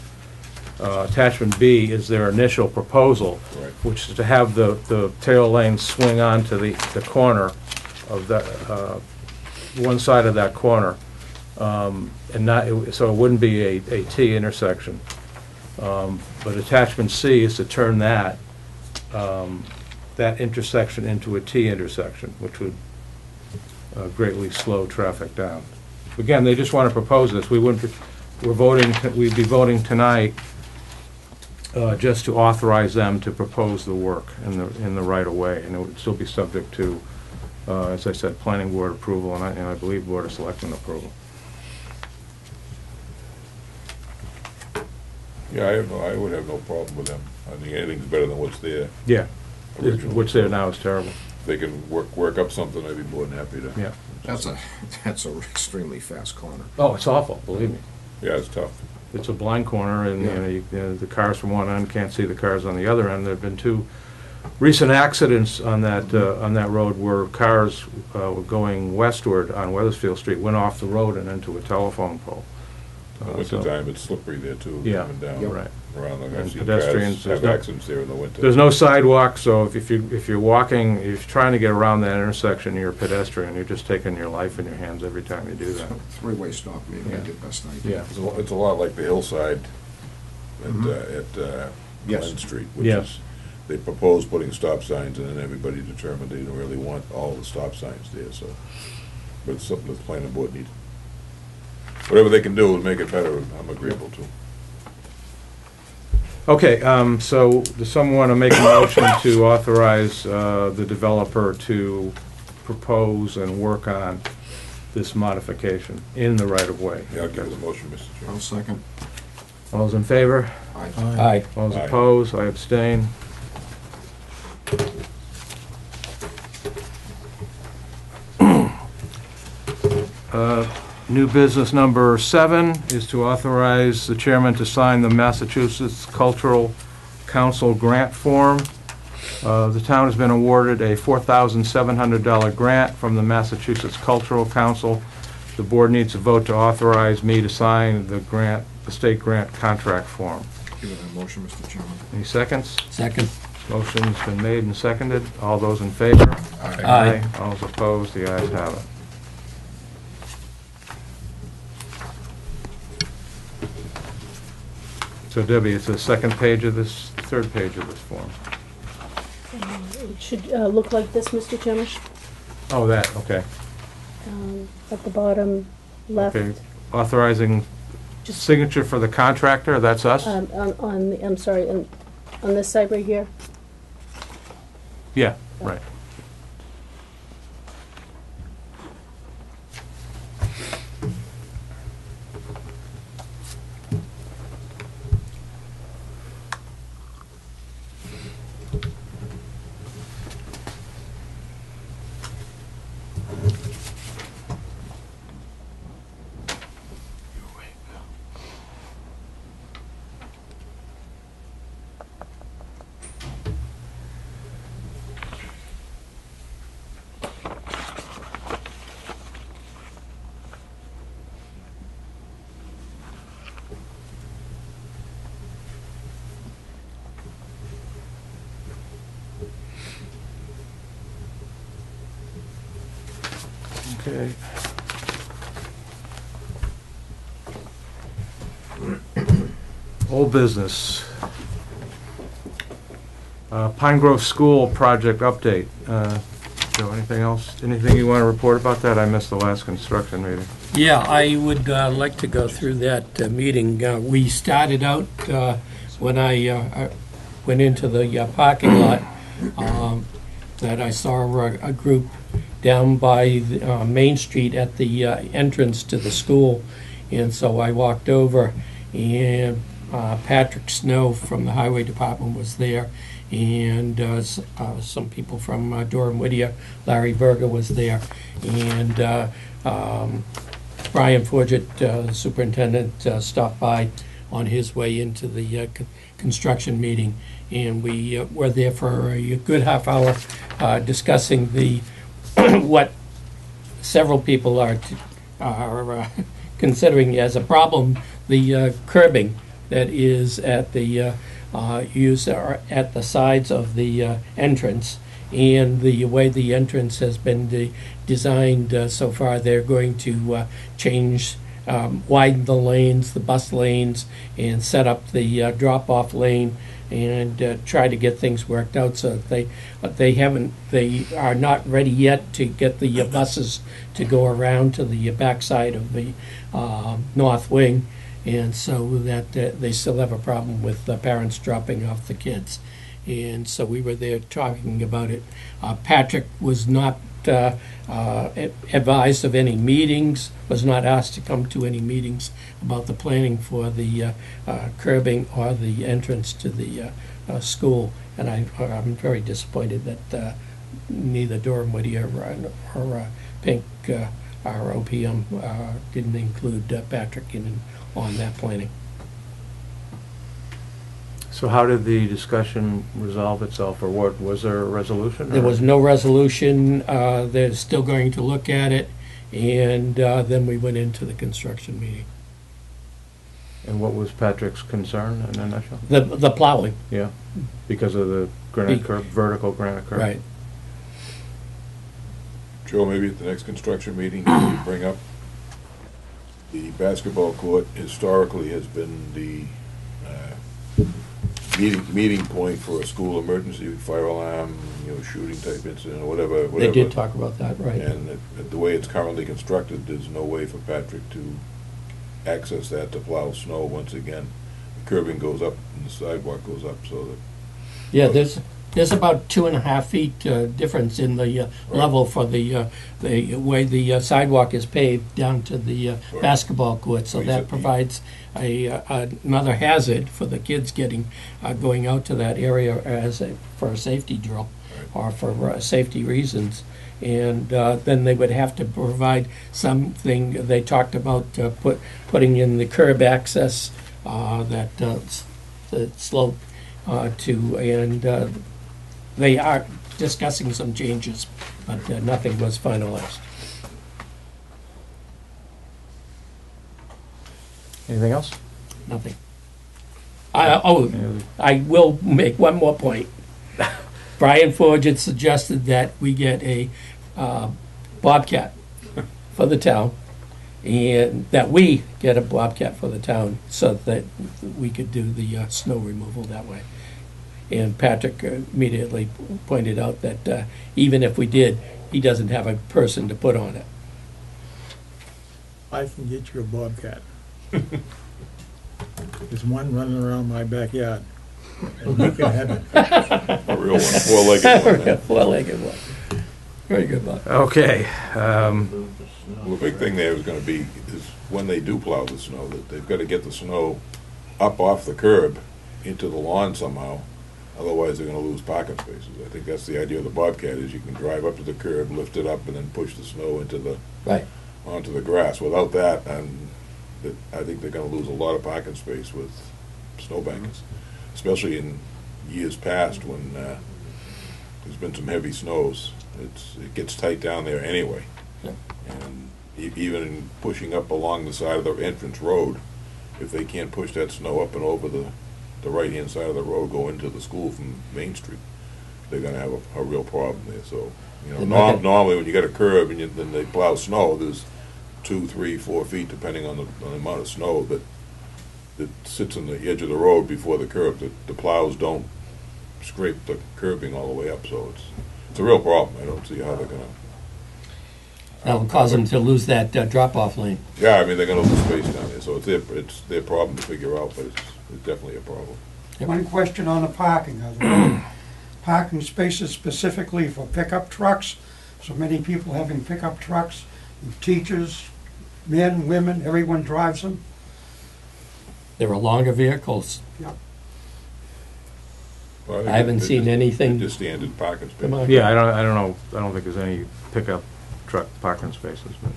Speaker 1: Attachment B is their initial proposal,
Speaker 4: Right.
Speaker 1: which is to have the tail lane swing onto the corner of that, one side of that corner, and not, so it wouldn't be a T intersection. But attachment C is to turn that intersection into a T intersection, which would greatly slow traffic down. Again, they just want to propose this. We'd be voting tonight just to authorize them to propose the work in the right of way, and it would still be subject to, as I said, planning board approval, and I believe Board of Selectmen approval.
Speaker 4: yeah, I would have no problem with them. I think anything's better than what's there.
Speaker 1: Yeah,
Speaker 4: originally.
Speaker 1: what's there now is terrible.
Speaker 4: If they can work up something, I'd be more than happy to.
Speaker 1: Yeah.
Speaker 2: That's a extremely fast corner.
Speaker 1: Oh, it's awful, believe me.
Speaker 4: Yeah, it's tough.
Speaker 1: It's a blind corner, and the cars from one end can't see the cars on the other end. There have been two recent accidents on that road where cars were going westward on Weathersfield Street, went off the road and into a telephone pole.
Speaker 4: In the winter time, it's slippery there too,
Speaker 1: Yeah,
Speaker 4: coming down
Speaker 1: right.
Speaker 4: around. Like,
Speaker 1: And
Speaker 4: I've seen
Speaker 1: pedestrians,
Speaker 4: cars
Speaker 1: there's
Speaker 4: have
Speaker 1: no-
Speaker 4: accidents there in the winter.
Speaker 1: There's no sidewalk, so if you're walking, if you're trying to get around that intersection, you're a pedestrian, you're just taking your life in your hands every time you do that.
Speaker 2: Three-way stop, maybe
Speaker 1: Yeah.
Speaker 2: the best idea.
Speaker 1: Yeah.
Speaker 4: It's a lot like the hillside at
Speaker 2: Yes.
Speaker 4: Glen Street, which
Speaker 1: Yes.
Speaker 4: is, they proposed putting stop signs, and then everybody determined they didn't really want all the stop signs there, so. But it's something that the planning board needs. Whatever they can do to make it better, I'm agreeable to.
Speaker 1: Okay, so does someone want to make a motion to authorize the developer to propose and work on this modification in the right-of-way?
Speaker 4: Yeah, I'll give you the motion, Mr.
Speaker 2: I'll
Speaker 4: Chairman.
Speaker 2: second.
Speaker 1: All those in favor?
Speaker 2: Aye.
Speaker 3: Aye.
Speaker 1: All those
Speaker 4: Aye.
Speaker 1: opposed? I abstain. New business number 7 is to authorize the chairman to sign the Massachusetts Cultural Council grant form. The town has been awarded a $4,700 grant from the Massachusetts Cultural Council. The board needs a vote to authorize me to sign the grant, the state grant contract form.
Speaker 2: Give it a motion, Mr. Chairman.
Speaker 1: Any seconds?
Speaker 3: Second.
Speaker 1: Motion's been made and seconded. All those in favor?
Speaker 3: Aye.
Speaker 1: All those opposed? The ayes have it. So Debbie, it's the second page of this, third page of this form.
Speaker 9: It should look like this, Mr. Chairman.
Speaker 1: Oh, that, okay.
Speaker 9: At the bottom left.
Speaker 1: Okay. Authorizing
Speaker 9: Just-
Speaker 1: signature for the contractor, that's us?
Speaker 9: On the, I'm sorry, on this side right here.
Speaker 1: Yeah, right. Okay. Old business. Pine Grove School project update. Joe, anything else? Anything you want to report about that? I missed the last construction meeting.
Speaker 3: Yeah, I would like to go through that meeting. We started out when I went into the parking lot, that I saw a group down by Main Street at the entrance to the school. And so I walked over, and Patrick Snow from the Highway Department was there, and some people from Durham Whittier, Larry Berger was there, and Brian Forget, the superintendent, stopped by on his way into the construction meeting. And we were there for a good half hour discussing the what several people are considering as a problem, the curbing that is at the at the sides of the entrance, and the way the entrance has been designed so far. They're going to change, widen the lanes, the bus lanes, and set up the drop-off lane, and try to get things worked out. So they are not ready yet to get the buses to go around to the backside of the north wing, and so that they still have a problem with the parents dropping off the kids. And so we were there talking about it. Patrick was not advised of any meetings, was not asked to come to any meetings about the planning for the curbing or the entrance to the school. And I'm very disappointed that neither Durham Whittier or Pink, our OPM, didn't include Patrick on that planning.
Speaker 1: So how did the discussion resolve itself, or what, was there a resolution?
Speaker 3: There was no resolution. They're still going to look at it, and then we went into the construction meeting.
Speaker 1: And what was Patrick's concern in a nutshell?
Speaker 3: The plowing.
Speaker 1: Yeah, because of the granite curb, vertical granite curb.
Speaker 3: Right.
Speaker 4: Joe, maybe at the next construction meeting, you bring up the basketball court historically has been the meeting point for a school emergency, fire alarm, shooting type incident, or whatever.
Speaker 3: They did talk about that, right.
Speaker 4: And the way it's currently constructed, there's no way for Patrick to access that to plow snow once again. The curbing goes up and the sidewalk goes up, so that...
Speaker 3: Yeah, there's about 2.5 feet difference in the level for the way the sidewalk is paved down to the basketball court, so that provides another hazard for the kids going out to that area for a safety drill. or for safety reasons. And then they would have to provide something, they talked about putting in the curb access, the slope to, and they are discussing some changes, but nothing was finalized.
Speaker 1: Anything else?
Speaker 3: Nothing. I will make one more point. Brian Forge had suggested that we get a Bobcat for the town, and that we get a Bobcat for the town so that we could do the snow removal that way. And Patrick immediately pointed out that even if we did, he doesn't have a person to put on it.
Speaker 11: I can get you a Bobcat. There's one running around my backyard, and you can have it.
Speaker 4: A real one, four-legged one.
Speaker 3: Four-legged one. Very good, Bob.
Speaker 1: Okay.
Speaker 4: Well, the big thing there is gonna be, is when they do plow the snow, that they've gotta get the snow up off the curb into the lawn somehow, otherwise they're gonna lose parking spaces. I think that's the idea of the Bobcat, is you can drive up to the curb, lift it up, and then push the snow into the,
Speaker 3: Right.
Speaker 4: onto the grass. Without that, I think they're gonna lose a lot of parking space with snowbankers, especially in years past when there's been some heavy snows. It gets tight down there anyway.
Speaker 3: Yeah.
Speaker 4: And even in pushing up along the side of the entrance road, if they can't push that snow up and over the right-hand side of the road, go into the school from Main Street, they're gonna have a real problem there. So, normally when you got a curb and then they plow snow, there's 2, 3, 4 feet, depending on the amount of snow that sits on the edge of the road before the curb. The plows don't scrape the curbing all the way up, so it's a real problem. I don't see how they're gonna.
Speaker 3: That'll cause them to lose that drop-off lane.
Speaker 4: Yeah, I mean, they're gonna lose space down there, so it's their problem to figure out, but it's definitely a problem.
Speaker 6: One question on the parking. Are there parking spaces specifically for pickup trucks? So many people having pickup trucks, teachers, men, women, everyone drives them.
Speaker 3: There are longer vehicles.
Speaker 4: Well,
Speaker 3: I haven't seen anything.
Speaker 4: Just standard parking space.
Speaker 3: Come on.
Speaker 1: Yeah, I don't know. I don't think there's any pickup truck parking spaces. But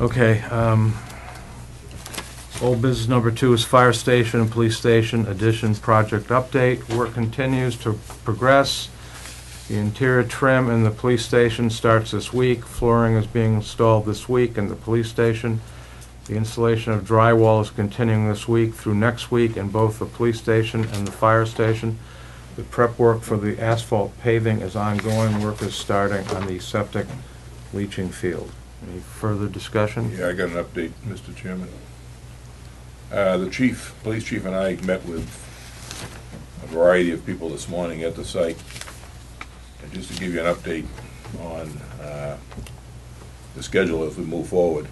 Speaker 1: okay. Old business number 2 is fire station and police station addition project update. Work continues to progress. The interior trim in the police station starts this week. Flooring is being installed this week in the police station. The installation of drywall is continuing this week through next week in both the police station and the fire station. The prep work for the asphalt paving is ongoing. Work is starting on the septic leaching field. Any further discussion?
Speaker 4: Yeah, I got an update, Mr. Chairman. The police chief and I met with a variety of people this morning at the site. And just to give you an update on the schedule as we move forward,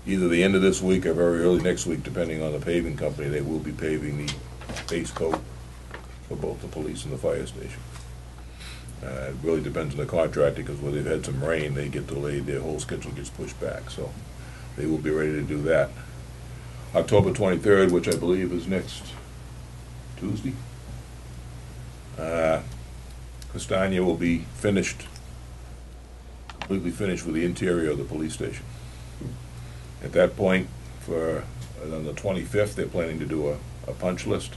Speaker 4: either the end of this week or very early next week, depending on the paving company, they will be paving the base coat for both the police and the fire station. It really depends on the contractor, because where they've had some rain, they get delayed, their whole schedule gets pushed back, so they will be ready to do that. October 23rd, which I believe is next Tuesday, Castagna will be completely finished with the interior of the police station. At that point, on the 25th, they're planning to do a punch list.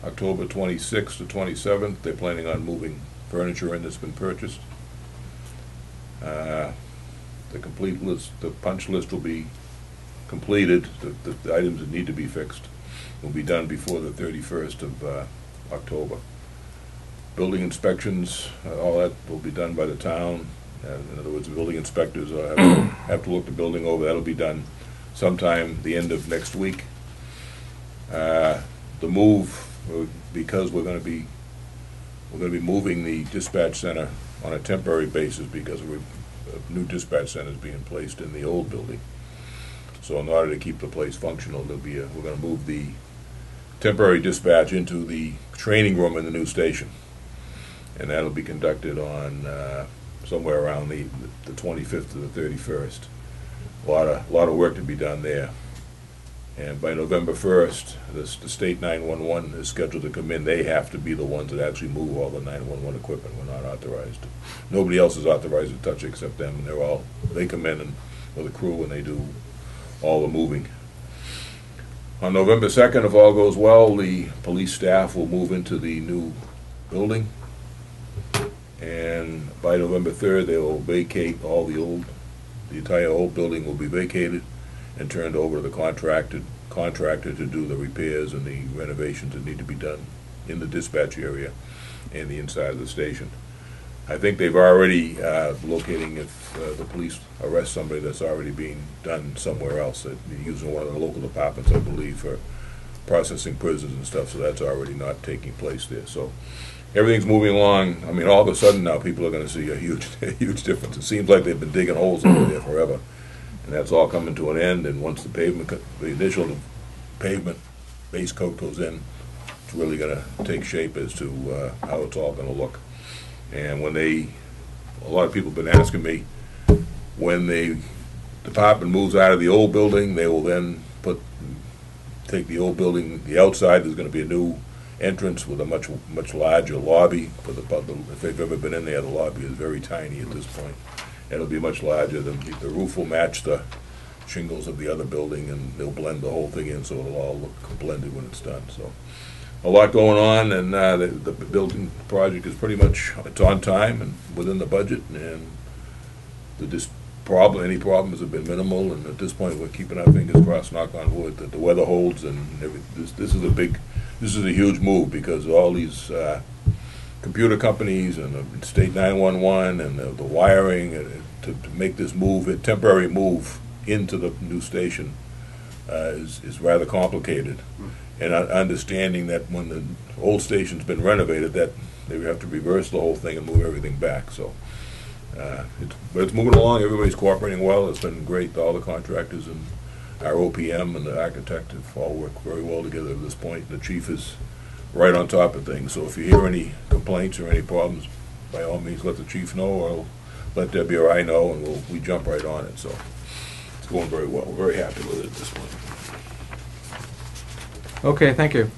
Speaker 4: October 26th to 27th, they're planning on moving furniture in that's been purchased. The complete list, the punch list will be completed. The items that need to be fixed will be done before the 31st of October. Building inspections, all that will be done by the town. In other words, the building inspectors have to look the building over. That'll be done sometime the end of next week. The move, because we're going to be moving the dispatch center on a temporary basis because a new dispatch center is being placed in the old building. So in order to keep the place functional, we're going to move the temporary dispatch into the training room in the new station, and that'll be conducted on somewhere around the 25th to the 31st. A lot of work to be done there. And by November 1st, the state 911 is scheduled to come in. They have to be the ones that actually move all the 911 equipment. We're not authorized. Nobody else is authorized to touch it except them. They come in and with a crew and they do all the moving. On November 2nd, if all goes well, the police staff will move into the new building. And by November 3rd, they will vacate the entire old building will be vacated and turned over to the contractor to do the repairs and the renovations that need to be done in the dispatch area and the inside of the station. I think they've already locating if the police arrest somebody that's already being done somewhere else. They're using one of the local departments, I believe, for processing prisoners and stuff, so that's already not taking place there. So everything's moving along. I mean, all of a sudden now people are going to see a huge difference. It seems like they've been digging holes over there forever. And that's all coming to an end, and once the initial pavement base coat goes in, it's really going to take shape as to how it's all going to look. And a lot of people have been asking me, when the department moves out of the old building, they will then take the old building, the outside, there's going to be a new entrance with a much larger lobby for the public. If they've ever been in there, the lobby is very tiny at this point. It'll be much larger. The roof will match the shingles of the other building, and they'll blend the whole thing in, so it'll all look blended when it's done. So a lot going on, and the building project is pretty much, it's on time and within the budget, and any problems have been minimal, and at this point we're keeping our fingers crossed, knock on wood, that the weather holds, and this is a huge move, because all these computer companies and the state 911 and the wiring to make this move, a temporary move into the new station is rather complicated. And understanding that when the old station's been renovated, that they have to reverse the whole thing and move everything back. So, but it's moving along. Everybody's cooperating well. It's been great. All the contractors and our OPM and the architect have all worked very well together at this point. The chief is right on top of things. So if you hear any complaints or any problems, by all means let the chief know, or let Debbie or I know, and we jump right on it. So it's going very well. We're very happy with it at this point.
Speaker 1: Okay, thank you.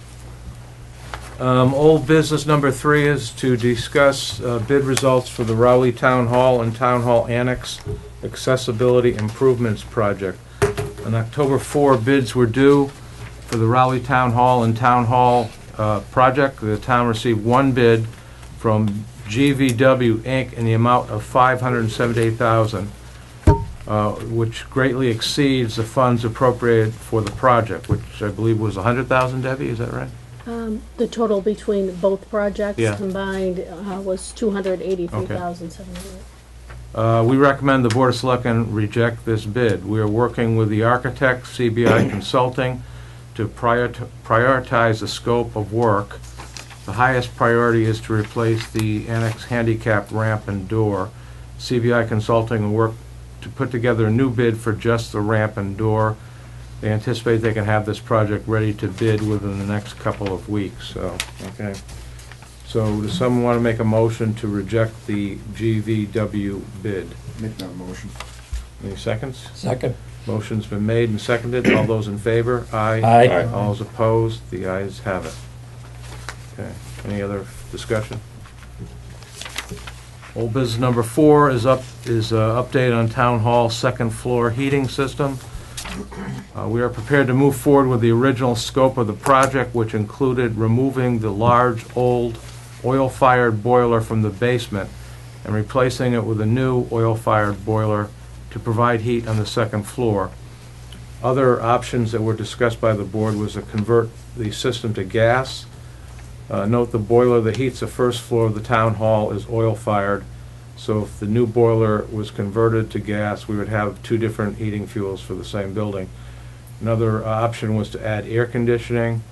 Speaker 1: Old business number 3 is to discuss bid results for the Rowley Town Hall and Town Hall Annex Accessibility Improvements Project. On October 4, bids were due for the Rowley Town Hall and Town Hall project. The town received one bid from GVW Inc. in the amount of $578,000. Which greatly exceeds the funds appropriated for the project, which I believe was $100,000, Debbie, is that right?
Speaker 9: The total between both projects
Speaker 1: Yeah.
Speaker 9: combined was $283,700.
Speaker 1: We recommend the Board of Selectmen reject this bid. We are working with the architect, CBI Consulting, to prioritize the scope of work. The highest priority is to replace the annex handicap ramp and door. CBI Consulting will work to put together a new bid for just the ramp and door. They anticipate they can have this project ready to bid within the next couple of weeks. So, okay. So does someone want to make a motion to reject the GVW bid?
Speaker 2: Make that motion.
Speaker 1: Any seconds?
Speaker 3: Second.
Speaker 1: Motion's been made and seconded. All those in favor? Aye.
Speaker 3: Aye.
Speaker 1: All those opposed? The ayes have it. Okay. Any other discussion? Old business number 4 is update on Town Hall second floor heating system. We are prepared to move forward with the original scope of the project, which included removing the large old oil-fired boiler from the basement and replacing it with a new oil-fired boiler to provide heat on the second floor. Other options that were discussed by the board was to convert the system to gas. Note the boiler that heats the first floor of the town hall is oil-fired, so if the new boiler was converted to gas, we would have 2 different heating fuels for the same building. Another option was to add air conditioning,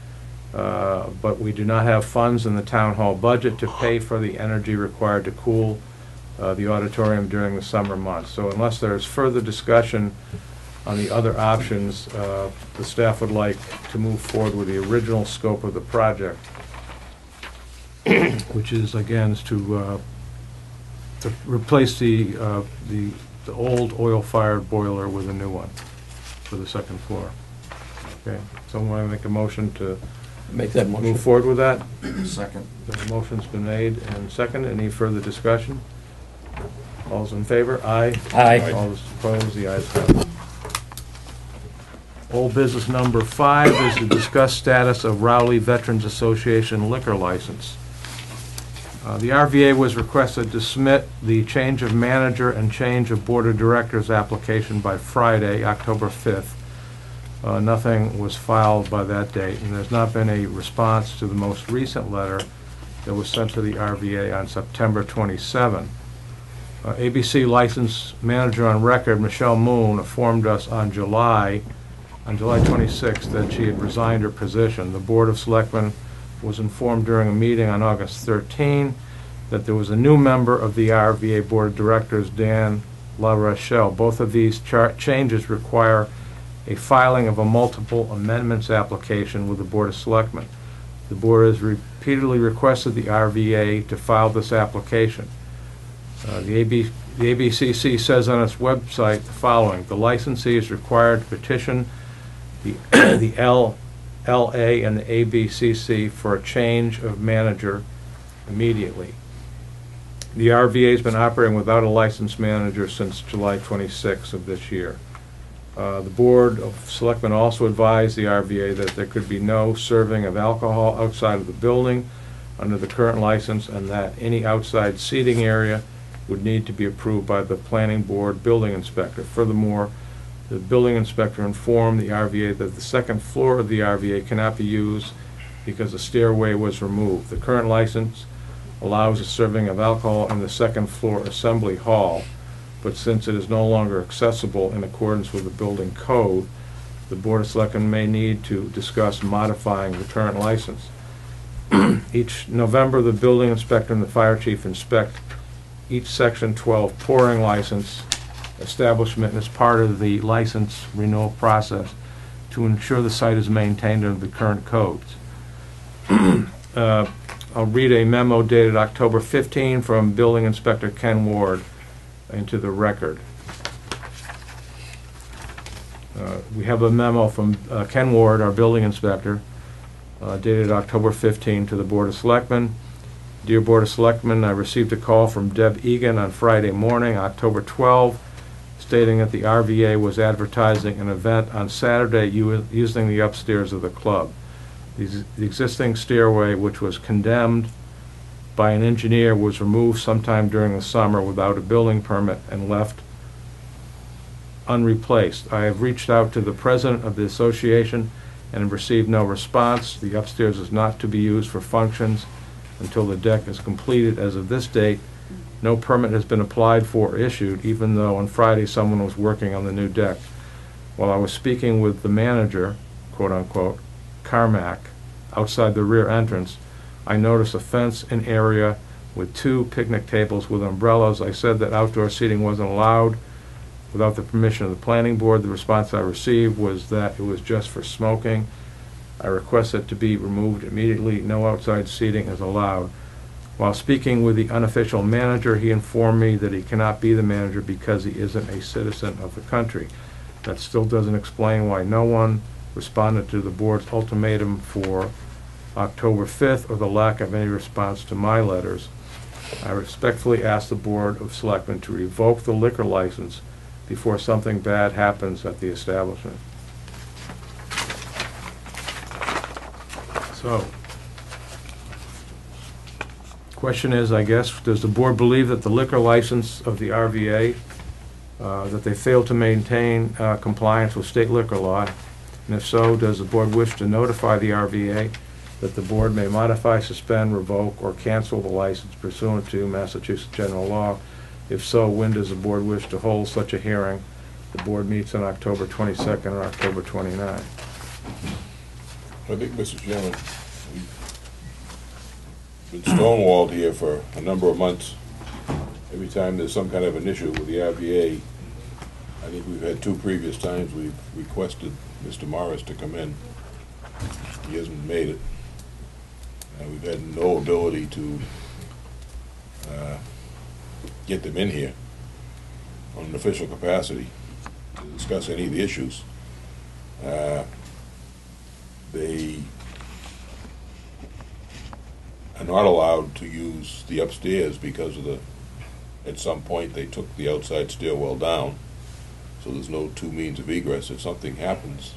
Speaker 1: but we do not have funds in the town hall budget to pay for the energy required to cool the auditorium during the summer months. So unless there's further discussion on the other options, the staff would like to move forward with the original scope of the project, which is, again, is to replace the old oil-fired boiler with a new one for the second floor. Okay, someone want to make a motion to
Speaker 3: Make that motion.
Speaker 1: move forward with that?
Speaker 2: Second.
Speaker 1: The motion's been made and seconded. Any further discussion? All's in favor? Aye.
Speaker 3: Aye.
Speaker 1: All those opposed? The ayes have it. Old business number 5 is to discuss status of Rowley Veterans Association liquor license. The RVA was requested to submit the change of manager and change of board of directors application by Friday, October 5th. Nothing was filed by that date, and there's not been a response to the most recent letter that was sent to the RVA on September 27. ABC license manager on record, Michelle Moon, informed us on July 26th that she had resigned her position. The Board of Selectmen was informed during a meeting on August 13 that there was a new member of the RVA Board of Directors, Dan LaRochelle. Both of these changes require a filing of a multiple amendments application with the Board of Selectmen. The Board has repeatedly requested the RVA to file this application. The ABCC says on its website the following: the licensee is required to petition the LLA and the ABCC for a change of manager immediately. The RVA has been operating without a licensed manager since July 26th of this year. The Board of Selectmen also advised the RVA that there could be no serving of alcohol outside of the building under the current license, and that any outside seating area would need to be approved by the planning board building inspector. Furthermore, the building inspector informed the RVA that the second floor of the RVA cannot be used because the stairway was removed. The current license allows the serving of alcohol in the second floor assembly hall, but since it is no longer accessible in accordance with the building code, the Board of Selectmen may need to discuss modifying the current license. Each November, the building inspector and the fire chief inspect each Section 12 pouring license establishment as part of the license renewal process to ensure the site is maintained under the current codes. I'll read a memo dated October 15 from Building Inspector Ken Ward into the record. We have a memo from Ken Ward, our building inspector, dated October 15 to the Board of Selectmen. Dear Board of Selectmen, I received a call from Deb Egan on Friday morning, October 12, stating that the RVA was advertising an event on Saturday using the upstairs of the club. The existing stairway, which was condemned by an engineer, was removed sometime during the summer without a building permit and left unreplaced. I have reached out to the president of the association and have received no response. The upstairs is not to be used for functions until the deck is completed. As of this date, no permit has been applied for or issued, even though on Friday someone was working on the new deck. While I was speaking with the manager, quote-unquote, Carmack, outside the rear entrance, I noticed a fenced-in area with 2 picnic tables with umbrellas. I said that outdoor seating wasn't allowed without the permission of the planning board. The response I received was that it was just for smoking. I requested it to be removed immediately. No outside seating is allowed. While speaking with the unofficial manager, he informed me that he cannot be the manager because he isn't a citizen of the country. That still doesn't explain why no one responded to the board's ultimatum for October 5th or the lack of any response to my letters. I respectfully ask the Board of Selectmen to revoke the liquor license before something bad happens at the establishment. So, question is, I guess, does the board believe that the liquor license of the RVA, that they failed to maintain compliance with state liquor law? And if so, does the board wish to notify the RVA that the board may modify, suspend, revoke, or cancel the license pursuant to Massachusetts general law? If so, when does the board wish to hold such a hearing? The board meets on October 22nd or October 29th.
Speaker 4: I think, Mr. Chairman, we've been stonewalled here for a number of months. Every time there's some kind of an issue with the RVA, I think we've had 2 previous times we've requested Mr. Morris to come in. He hasn't made it. And we've had no ability to get them in here on an official capacity to discuss any of the issues. they are not allowed to use the upstairs because of at some point they took the outside stairwell down, so there's no two means of egress. If something happens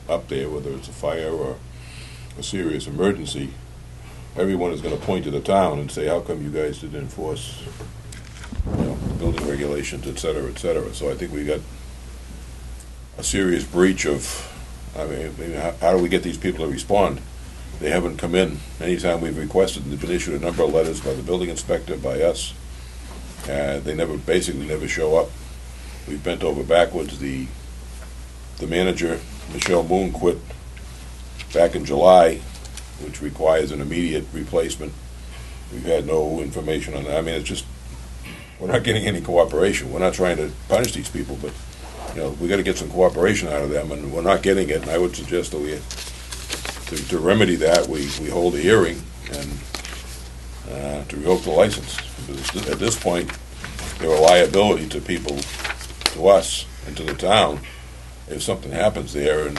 Speaker 4: up there, whether it's a fire or a serious emergency, everyone is going to point to the town and say, how come you guys didn't enforce, building regulations, et cetera, et cetera. So I think we got a serious breach of, how do we get these people to respond? They haven't come in. Anytime we've requested, they've been issued a number of letters by the building inspector, by us. They basically never show up. We've bent over backwards. The manager, Michelle Moon, quit back in July, which requires an immediate replacement. We've had no information on that. I mean, it's just, we're not getting any cooperation. We're not trying to punish these people, but we got to get some cooperation out of them, and we're not getting it. And I would suggest that to remedy that, we hold a hearing and to revoke the license. Because at this point, they're a liability to people, to us, and to the town if something happens there and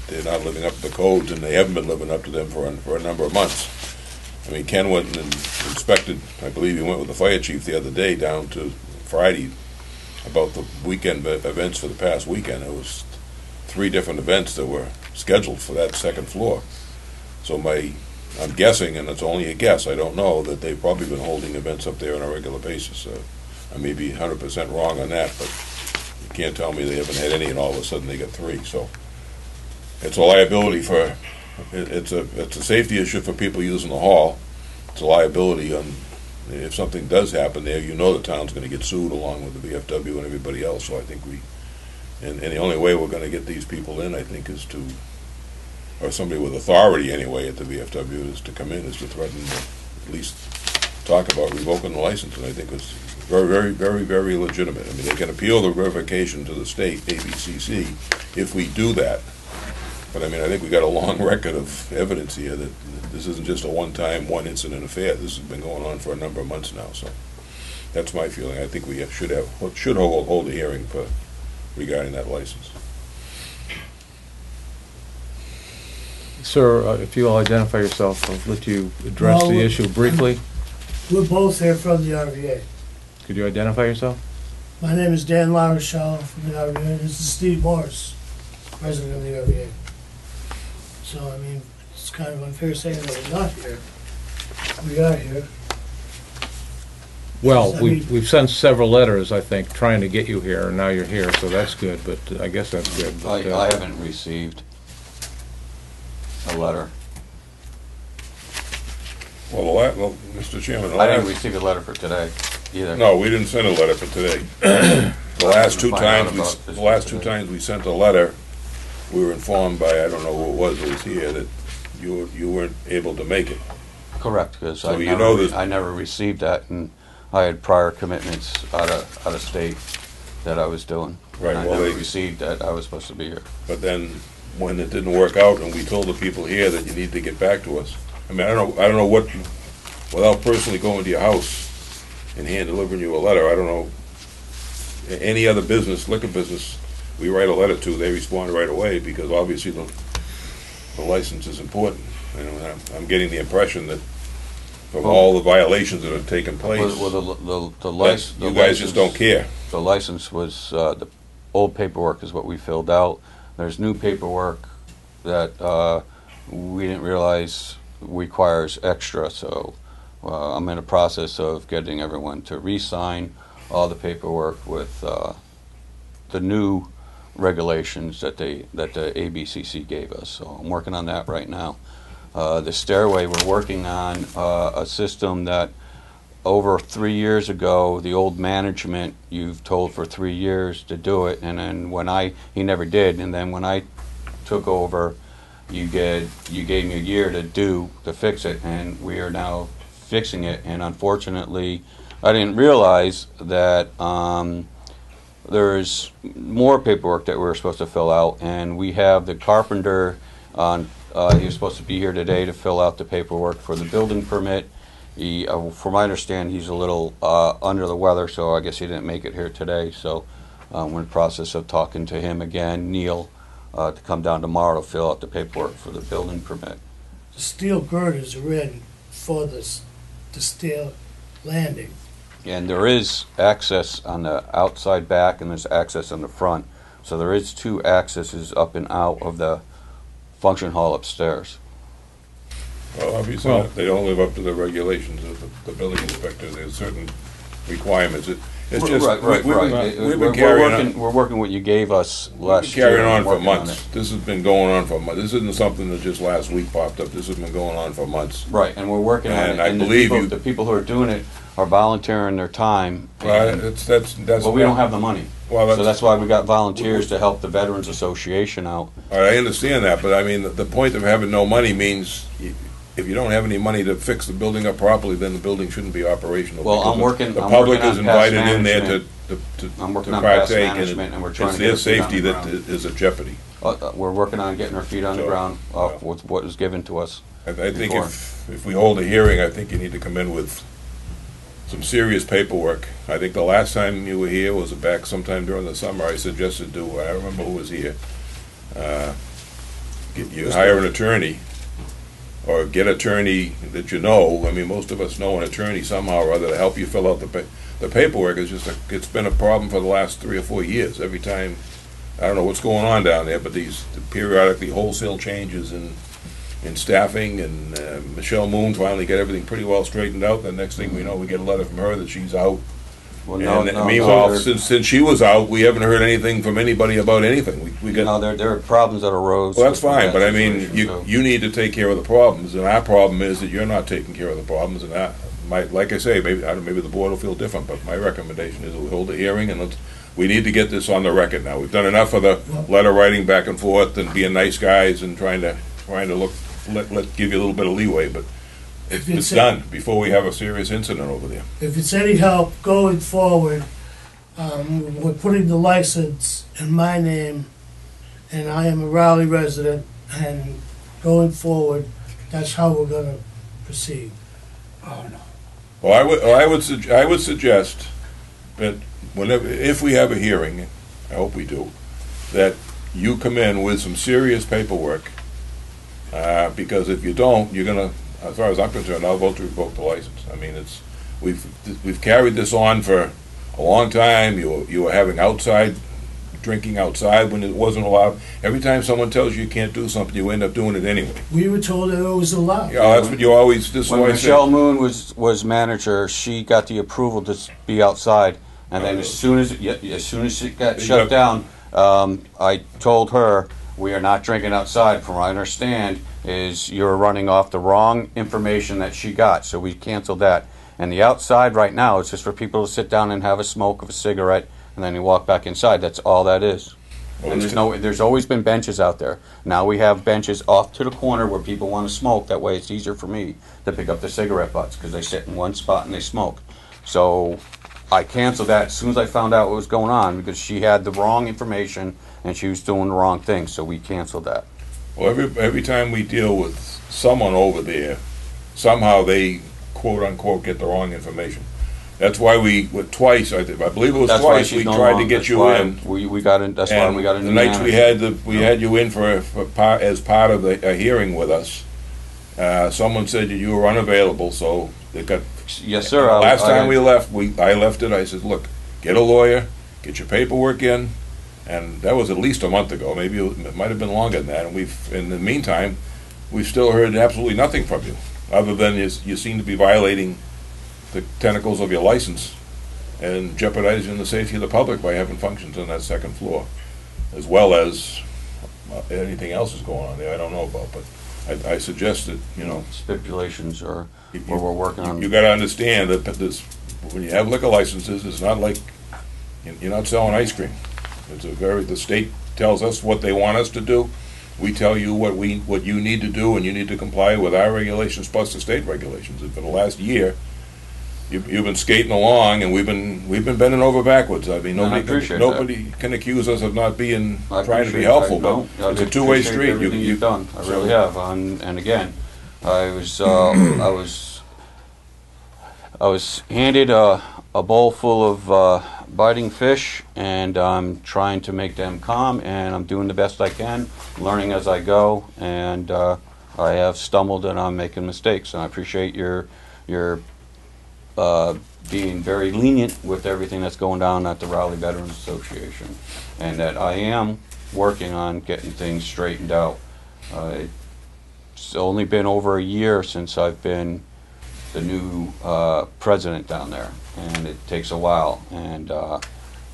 Speaker 4: they're not living up to the codes, and they haven't been living up to them for a number of months. I mean, Ken went and inspected, I believe he went with the fire chief the other day down to Friday about the weekend events for the past weekend. It was 3 different events that were scheduled for that second floor. So I'm guessing, and it's only a guess, I don't know, that they've probably been holding events up there on a regular basis. I may be 100% wrong on that, but you can't tell me they haven't had any and all of a sudden they got 3. So it's a liability it's a safety issue for people using the hall. It's a liability if something does happen there, the town's going to get sued along with the VFW and everybody else. So I think and the only way we're going to get these people in, I think, is or somebody with authority anyway at the VFW is to come in, is to threaten, at least talk about revoking the license. And I think it's very, very, very, very legitimate. I mean, they can appeal the revocation to the state, ABCC, if we do that. But I mean, I think we got a long record of evidence here that this isn't just a one-time, one-incident affair. This has been going on for a number of months now. So that's my feeling. I think we should hold a hearing regarding that license.
Speaker 1: Sir, if you'll identify yourself, I'll let you address the issue briefly.
Speaker 12: We're both here from the RVA.
Speaker 1: Could you identify yourself?
Speaker 12: My name is Dan LaRochelle from the RVA. This is Steve Morris, president of the RVA. So, I mean, it's kind of unfair saying that we're not here. We are here.
Speaker 1: Well, we've sent several letters, I think, trying to get you here, and now you're here, so that's good, but I guess that's good. But,
Speaker 13: I haven't received a letter.
Speaker 4: Well, Mr. Chairman,
Speaker 13: I didn't receive a letter for today either.
Speaker 4: No, we didn't send a letter for today. The last two times we sent a letter, we were informed by, I don't know who it was here, that you weren't able to make it.
Speaker 13: Correct, because
Speaker 4: So
Speaker 13: I never received that, and I had prior commitments out of state that I was doing.
Speaker 4: Right,
Speaker 13: And I
Speaker 4: well,
Speaker 13: never received that I was supposed to be here.
Speaker 4: But then, when it didn't work out, and we told the people here that you need to get back to us. I mean, I don't know what, without personally going to your house and hand delivering you a letter, I don't know, any other business, liquor business, we write a letter to, they respond right away, because obviously the license is important. I'm getting the impression that from all the violations that have taken place,
Speaker 13: the license,
Speaker 4: you guys just don't care.
Speaker 13: The license was, the old paperwork is what we filled out. There's new paperwork that we didn't realize requires extra, so I'm in a process of getting everyone to re-sign all the paperwork with the new regulations that the ABCC gave us. So I'm working on that right now. The stairway, we're working on a system that over 3 years ago, the old management, you've told for 3 years to do it, and then he never did, and then when I took over, you gave me a year to fix it, and we are now fixing it. And unfortunately, I didn't realize that there's more paperwork that we're supposed to fill out, and we have the carpenter on. He was supposed to be here today to fill out the paperwork for the building permit. From my understanding, he's a little under the weather, so I guess he didn't make it here today. So we're in the process of talking to him again, Neil, to come down tomorrow to fill out the paperwork for the building permit.
Speaker 12: The steel girders are in for this, the steel landing.
Speaker 13: And there is access on the outside back, and there's access on the front. So there is 2 accesses up and out of the function hall upstairs.
Speaker 4: Well, obviously,
Speaker 1: Well-
Speaker 4: they don't live up to the regulations of the building inspector. There's certain requirements. It's just,
Speaker 13: Right.
Speaker 4: we've
Speaker 13: We're
Speaker 4: been carrying on.
Speaker 13: We're working what you gave us
Speaker 4: We've been
Speaker 13: last year.
Speaker 4: carrying on
Speaker 13: and
Speaker 4: for
Speaker 13: working on
Speaker 4: months.
Speaker 13: it.
Speaker 4: This has been going on for months. This isn't something that just last week popped up. This has been going on for months.
Speaker 13: Right, and we're working on
Speaker 4: And
Speaker 13: it.
Speaker 4: I
Speaker 13: And
Speaker 4: believe you-
Speaker 13: the people who are doing it are volunteering their time.
Speaker 4: Well,
Speaker 13: and-
Speaker 4: that's.
Speaker 13: But we don't have the money.
Speaker 4: Well,
Speaker 13: So that's why we got volunteers to help the Veterans Association out.
Speaker 4: All right, I understand that, but I mean, the point of having no money means if you don't have any money to fix the building up properly, then the building shouldn't be operational.
Speaker 13: Well,
Speaker 4: because
Speaker 13: I'm working-
Speaker 4: The
Speaker 13: I'm
Speaker 4: public
Speaker 13: working
Speaker 4: is
Speaker 13: on past
Speaker 4: invited in there
Speaker 13: management.
Speaker 4: to
Speaker 13: I'm working on past
Speaker 4: partake,
Speaker 13: management, and we're trying
Speaker 4: it's
Speaker 13: to
Speaker 4: their
Speaker 13: get our feet on
Speaker 4: safety
Speaker 13: the
Speaker 4: that
Speaker 13: ground.
Speaker 4: is at jeopardy.
Speaker 13: We're working on getting our feet on the
Speaker 4: So,
Speaker 13: ground
Speaker 4: well.
Speaker 13: with what was given to us.
Speaker 4: I think
Speaker 13: Before.
Speaker 4: if we hold a hearing, I think you need to come in with some serious paperwork. I think the last time you were here was back sometime during the summer. I suggested I don't remember who was here. You hire an attorney, or get attorney that you know. I mean, most of us know an attorney somehow or other to help you fill out the paperwork. Is just it's been a problem for the last 3 or 4 years. Every time, I don't know what's going on down there, but these periodically wholesale changes in staffing, and Michelle Moon finally got everything pretty well straightened out. The next thing we know, we get a letter from her that she's out.
Speaker 13: Well,
Speaker 4: Meanwhile,
Speaker 13: there-
Speaker 4: since she was out, we haven't heard anything from anybody about anything. We got.
Speaker 13: No, there are problems that arose.
Speaker 4: Well, that's
Speaker 13: with
Speaker 4: fine, but I
Speaker 13: that
Speaker 4: mean,
Speaker 13: situation, so-
Speaker 4: you need to take care of the problems, and our problem is that you're not taking care of the problems, and that might, like I say, maybe the board will feel different, but my recommendation is that we hold a hearing, and we need to get this on the record now. We've done enough of the letter writing back and forth and being nice guys and trying to give you a little bit of leeway, but it's done before we have a serious incident over there.
Speaker 12: If it's any help going forward, we're putting the license in my name, and I am a Raleigh resident, and going forward, that's how we're gonna proceed.
Speaker 6: Oh, no.
Speaker 4: Well, I would suggest that if we have a hearing, I hope we do, that you come in with some serious paperwork, because if you don't, you're gonna, as far as I'm concerned, I'll vote to revoke the license. I mean, we've carried this on for a long time. You were having drinking outside when it wasn't allowed. Every time someone tells you can't do something, you end up doing it anyway.
Speaker 12: We were told that it was allowed.
Speaker 4: Yeah, that's what you always. This is
Speaker 13: When
Speaker 4: what I
Speaker 13: Michelle
Speaker 4: said.
Speaker 13: Moon was manager, she got the approval to be outside, and then as soon as it got shut down, I told her, we are not drinking outside. From what I understand, is you're running off the wrong information that she got, so we canceled that. And the outside right now is just for people to sit down and have a smoke of a cigarette, and then you walk back inside. That's all that is.
Speaker 4: Well,
Speaker 13: And there's always been benches out there. Now we have benches off to the corner where people want to smoke. That way it's easier for me to pick up the cigarette butts because they sit in one spot and they smoke. So I canceled that as soon as I found out what was going on because she had the wrong information and she was doing the wrong thing. So we canceled that.
Speaker 4: Well, every time we deal with someone over there, somehow they quote unquote get the wrong information. That's why I believe it was
Speaker 13: That's why
Speaker 4: twice
Speaker 13: she's
Speaker 4: we
Speaker 13: no
Speaker 4: tried to
Speaker 13: longer-
Speaker 4: get
Speaker 13: that's
Speaker 4: you
Speaker 13: why
Speaker 4: in.
Speaker 13: We got in. That's why
Speaker 4: And
Speaker 13: we got a new
Speaker 4: the nights we
Speaker 13: manager.
Speaker 4: had you in as part of a hearing with us. Someone said that you were unavailable, so they got.
Speaker 13: Yes, sir.
Speaker 4: Last time we left, I left it. I said, look, get a lawyer, get your paperwork in, and that was at least a month ago. Maybe it might have been longer than that. And in the meantime, we've still heard absolutely nothing from you, other than you seem to be violating the tentacles of your license and jeopardizing the safety of the public by having functions on that second floor, as well as anything else is going on there I don't know about. But I suggest that,
Speaker 13: Stipulations are what we're working on.
Speaker 4: you got to understand that when you have liquor licenses, it's not like you're not selling ice cream. The state tells us what they want us to do. We tell you what you need to do, and you need to comply with our regulations plus the state regulations. And for the last year, you've been skating along, and we've been bending over backwards. I mean,
Speaker 13: And I
Speaker 4: nobody
Speaker 13: appreciate
Speaker 4: nobody can accuse us of not being
Speaker 13: I
Speaker 4: trying to be
Speaker 13: appreciate-
Speaker 4: helpful,
Speaker 13: I
Speaker 4: but
Speaker 13: don't. I
Speaker 4: it's a two-way
Speaker 13: appreciate
Speaker 4: street.
Speaker 13: Everything you've done, I really have. And again, I was handed a a bowl full of biting fish, and I'm trying to make them calm, and I'm doing the best I can, learning as I go, and I have stumbled and I'm making mistakes, and I appreciate your being very lenient with everything that's going down at the Raleigh Veterans Association, and that I am working on getting things straightened out. It's only been over a year since I've been the new president down there, and it takes a while, and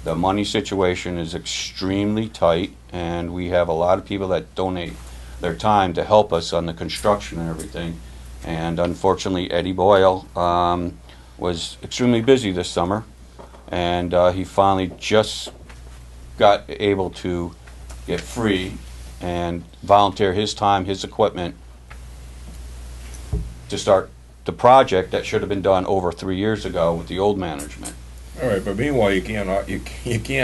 Speaker 13: the money situation is extremely tight, and we have a lot of people that donate their time to help us on the construction and everything, and unfortunately Eddie Boyle was extremely busy this summer, and he finally just got able to get free and volunteer his time, his equipment, to start the project that should have been done over 3 years ago with the old management.
Speaker 4: All right, but meanwhile, you can't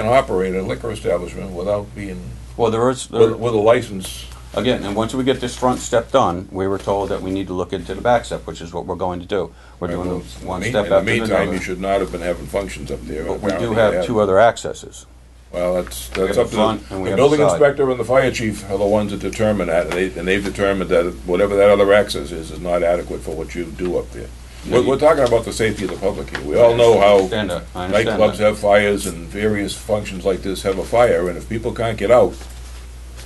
Speaker 4: operate a liquor establishment without being
Speaker 13: Well,
Speaker 4: with a license.
Speaker 13: Again, and once we get this front step done, we were told that we need to look into the back step, which is what we're going to do. We're doing one step after
Speaker 4: In the meantime,
Speaker 13: another.
Speaker 4: you should not have been having functions up there.
Speaker 13: But we do
Speaker 4: Apparently
Speaker 13: have
Speaker 4: you
Speaker 13: two other accesses.
Speaker 4: Well, that's
Speaker 13: have
Speaker 4: up
Speaker 13: the
Speaker 4: to
Speaker 13: front and we
Speaker 4: the
Speaker 13: have
Speaker 4: building
Speaker 13: the side.
Speaker 4: inspector and the fire chief are the ones that determine that, and they've determined that whatever that other access is not adequate for what you do up there. We're talking about the safety of the public here. We all know
Speaker 13: I
Speaker 4: how
Speaker 13: understand
Speaker 4: nightclubs
Speaker 13: that.
Speaker 4: have fires and various functions like this have a fire, and if people can't get out,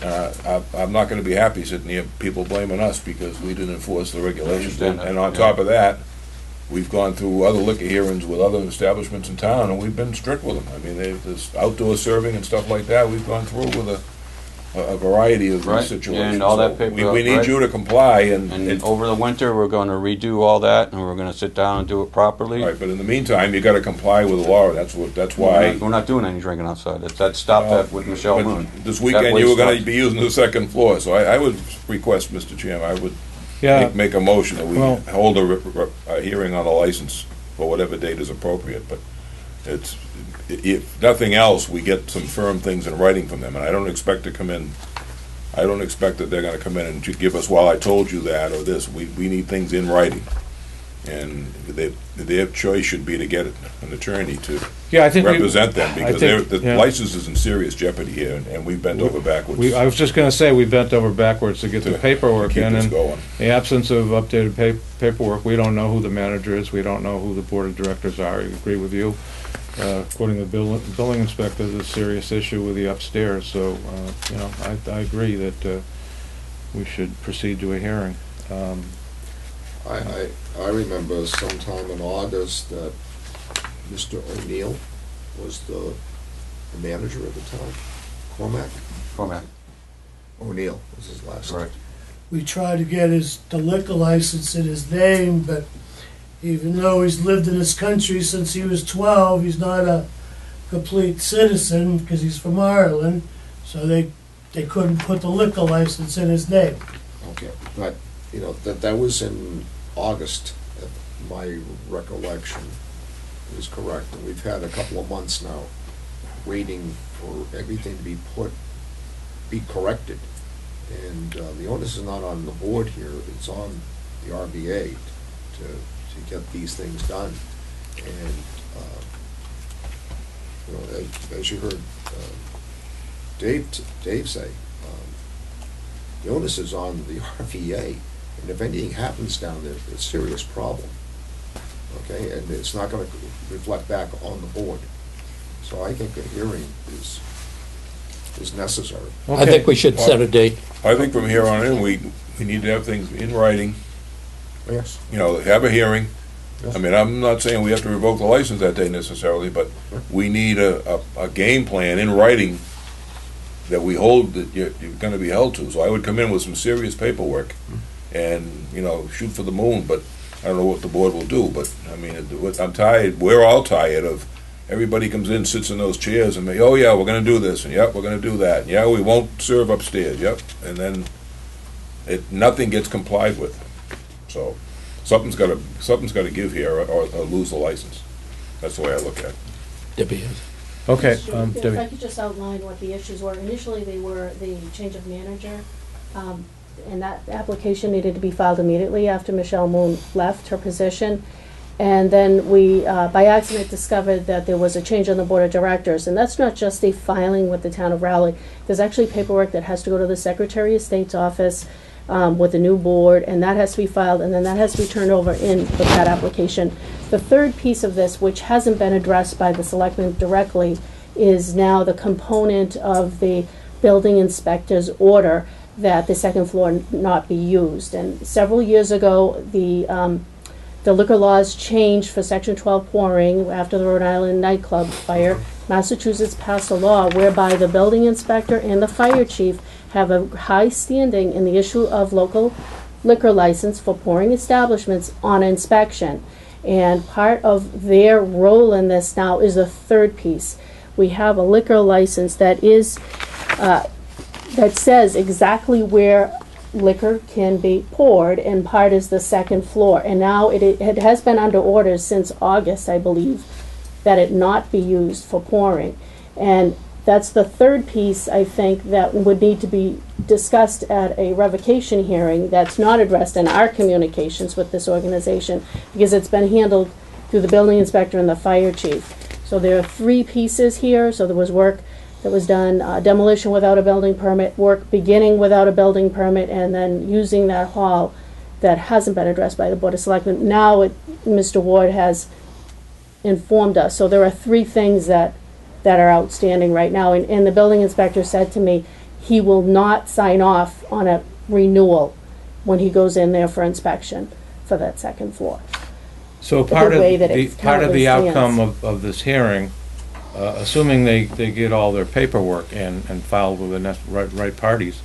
Speaker 4: I'm not going to be happy sitting here, people blaming us because we didn't enforce the regulations.
Speaker 13: I understand that,
Speaker 4: And on
Speaker 13: yeah.
Speaker 4: top of that, we've gone through other liquor hearings with other establishments in town, and we've been strict with them. I mean, there's outdoor serving and stuff like that. We've gone through with a variety of
Speaker 13: Right,
Speaker 4: these situations.
Speaker 13: and all that
Speaker 4: So
Speaker 13: paper-
Speaker 4: we need
Speaker 13: right.
Speaker 4: you to comply, and
Speaker 13: And over the winter, we're going to redo all that, and we're going to sit down and do it properly.
Speaker 4: right. But in the meantime, you got to comply with the law. That's why.
Speaker 13: We're not doing any drinking outside. That stopped that with Michelle
Speaker 4: But
Speaker 13: Moon.
Speaker 4: This
Speaker 13: That
Speaker 4: weekend,
Speaker 13: way
Speaker 4: you were going to
Speaker 13: stopped.
Speaker 4: be using the second floor, so I would request, Mr. Chairman, I would
Speaker 1: Yeah,
Speaker 4: make a motion that we
Speaker 1: Well-
Speaker 4: hold a hearing on the license for whatever date is appropriate, but it's, if nothing else, we get some firm things in writing from them, and I don't expect that they're gonna come in and give us, well, I told you that, or this. We need things in writing, and their choice should be to get an attorney to
Speaker 1: yeah, I think
Speaker 4: represent them, because the
Speaker 1: yeah.
Speaker 4: license is in serious jeopardy here, and we've bent over backwards
Speaker 1: I was just going to say, we bent over backwards to get the
Speaker 4: to
Speaker 1: paperwork
Speaker 4: keep
Speaker 1: in,
Speaker 4: this
Speaker 1: and
Speaker 4: going.
Speaker 1: the absence of updated paperwork, we don't know who the manager is, we don't know who the board of directors are. I agree with you. According to the building inspector, there's a serious issue with the upstairs, so, I agree that we should proceed to a hearing.
Speaker 2: I remember sometime in August that Mr. O'Neill was the manager at the time. Cormac O'Neill was his last name.
Speaker 13: Right.
Speaker 12: We tried to get the liquor license in his name, but even though he's lived in this country since he was 12, he's not a complete citizen because he's from Ireland, so they couldn't put the liquor license in his name.
Speaker 2: Okay, but, that was in August, if my recollection is correct, and we've had a couple of months now waiting for everything to be corrected. And the onus is not on the board here, it's on the RBA to get these things done. And, as you heard Dave say, the onus is on the RVA, and if anything happens down there, it's a serious problem, okay? And it's not gonna reflect back on the board. So I think a hearing is necessary.
Speaker 3: I think we should set a date.
Speaker 4: I think from here on in, we need to have things in writing,
Speaker 2: Yes.
Speaker 4: Have a hearing.
Speaker 2: Yes.
Speaker 4: I mean, I'm not saying we have to revoke the license that day necessarily, but we need a game plan in writing that we hold, that you're gonna be held to. So I would come in with some serious paperwork and, shoot for the moon, but I don't know what the board will do, but, I mean, I'm tired, we're all tired of, everybody comes in, sits in those chairs and oh yeah, we're gonna do this, and yep, we're gonna do that, and yeah, we won't serve upstairs, yep, and then nothing gets complied with. So, something's gotta give here, or lose the license. That's the way I look at it.
Speaker 3: Debbie.
Speaker 1: Okay,
Speaker 9: If I
Speaker 1: Debbie.
Speaker 9: could just outline what the issues were. Initially, they were the change of manager, and that application needed to be filed immediately after Michelle Moon left her position. And then we, by accident, discovered that there was a change on the board of directors. And that's not just a filing with the town of Raleigh. There's actually paperwork that has to go to the Secretary of State's office with the new board, and that has to be filed, and then that has to be turned over in with that application. The third piece of this, which hasn't been addressed by the selectmen directly, is now the component of the building inspector's order that the second floor not be used. And several years ago, the liquor laws changed for Section 12 pouring after the Rhode Island nightclub fire. Massachusetts passed a law whereby the building inspector and the fire chief have a high standing in the issue of local liquor license for pouring establishments on inspection. And part of their role in this now is the third piece. We have a liquor license that is that says exactly where liquor can be poured, and part is the second floor. And now it has been under orders since August, I believe, that it not be used for pouring. And that's the third piece, I think, that would need to be discussed at a revocation hearing that's not addressed in our communications with this organization, because it's been handled through the building inspector and the fire chief. So there are three pieces here. So there was work that was done, demolition without a building permit, work beginning without a building permit, and then using that hall that hasn't been addressed by the Board of Selectmen. Now Mr. Ward has informed us. So there are three things that are outstanding right now. And the building inspector said to me he will not sign off on a renewal when he goes in there for inspection for that second floor.
Speaker 1: So part of the outcome of this hearing, assuming they get all their paperwork and filed with the right parties,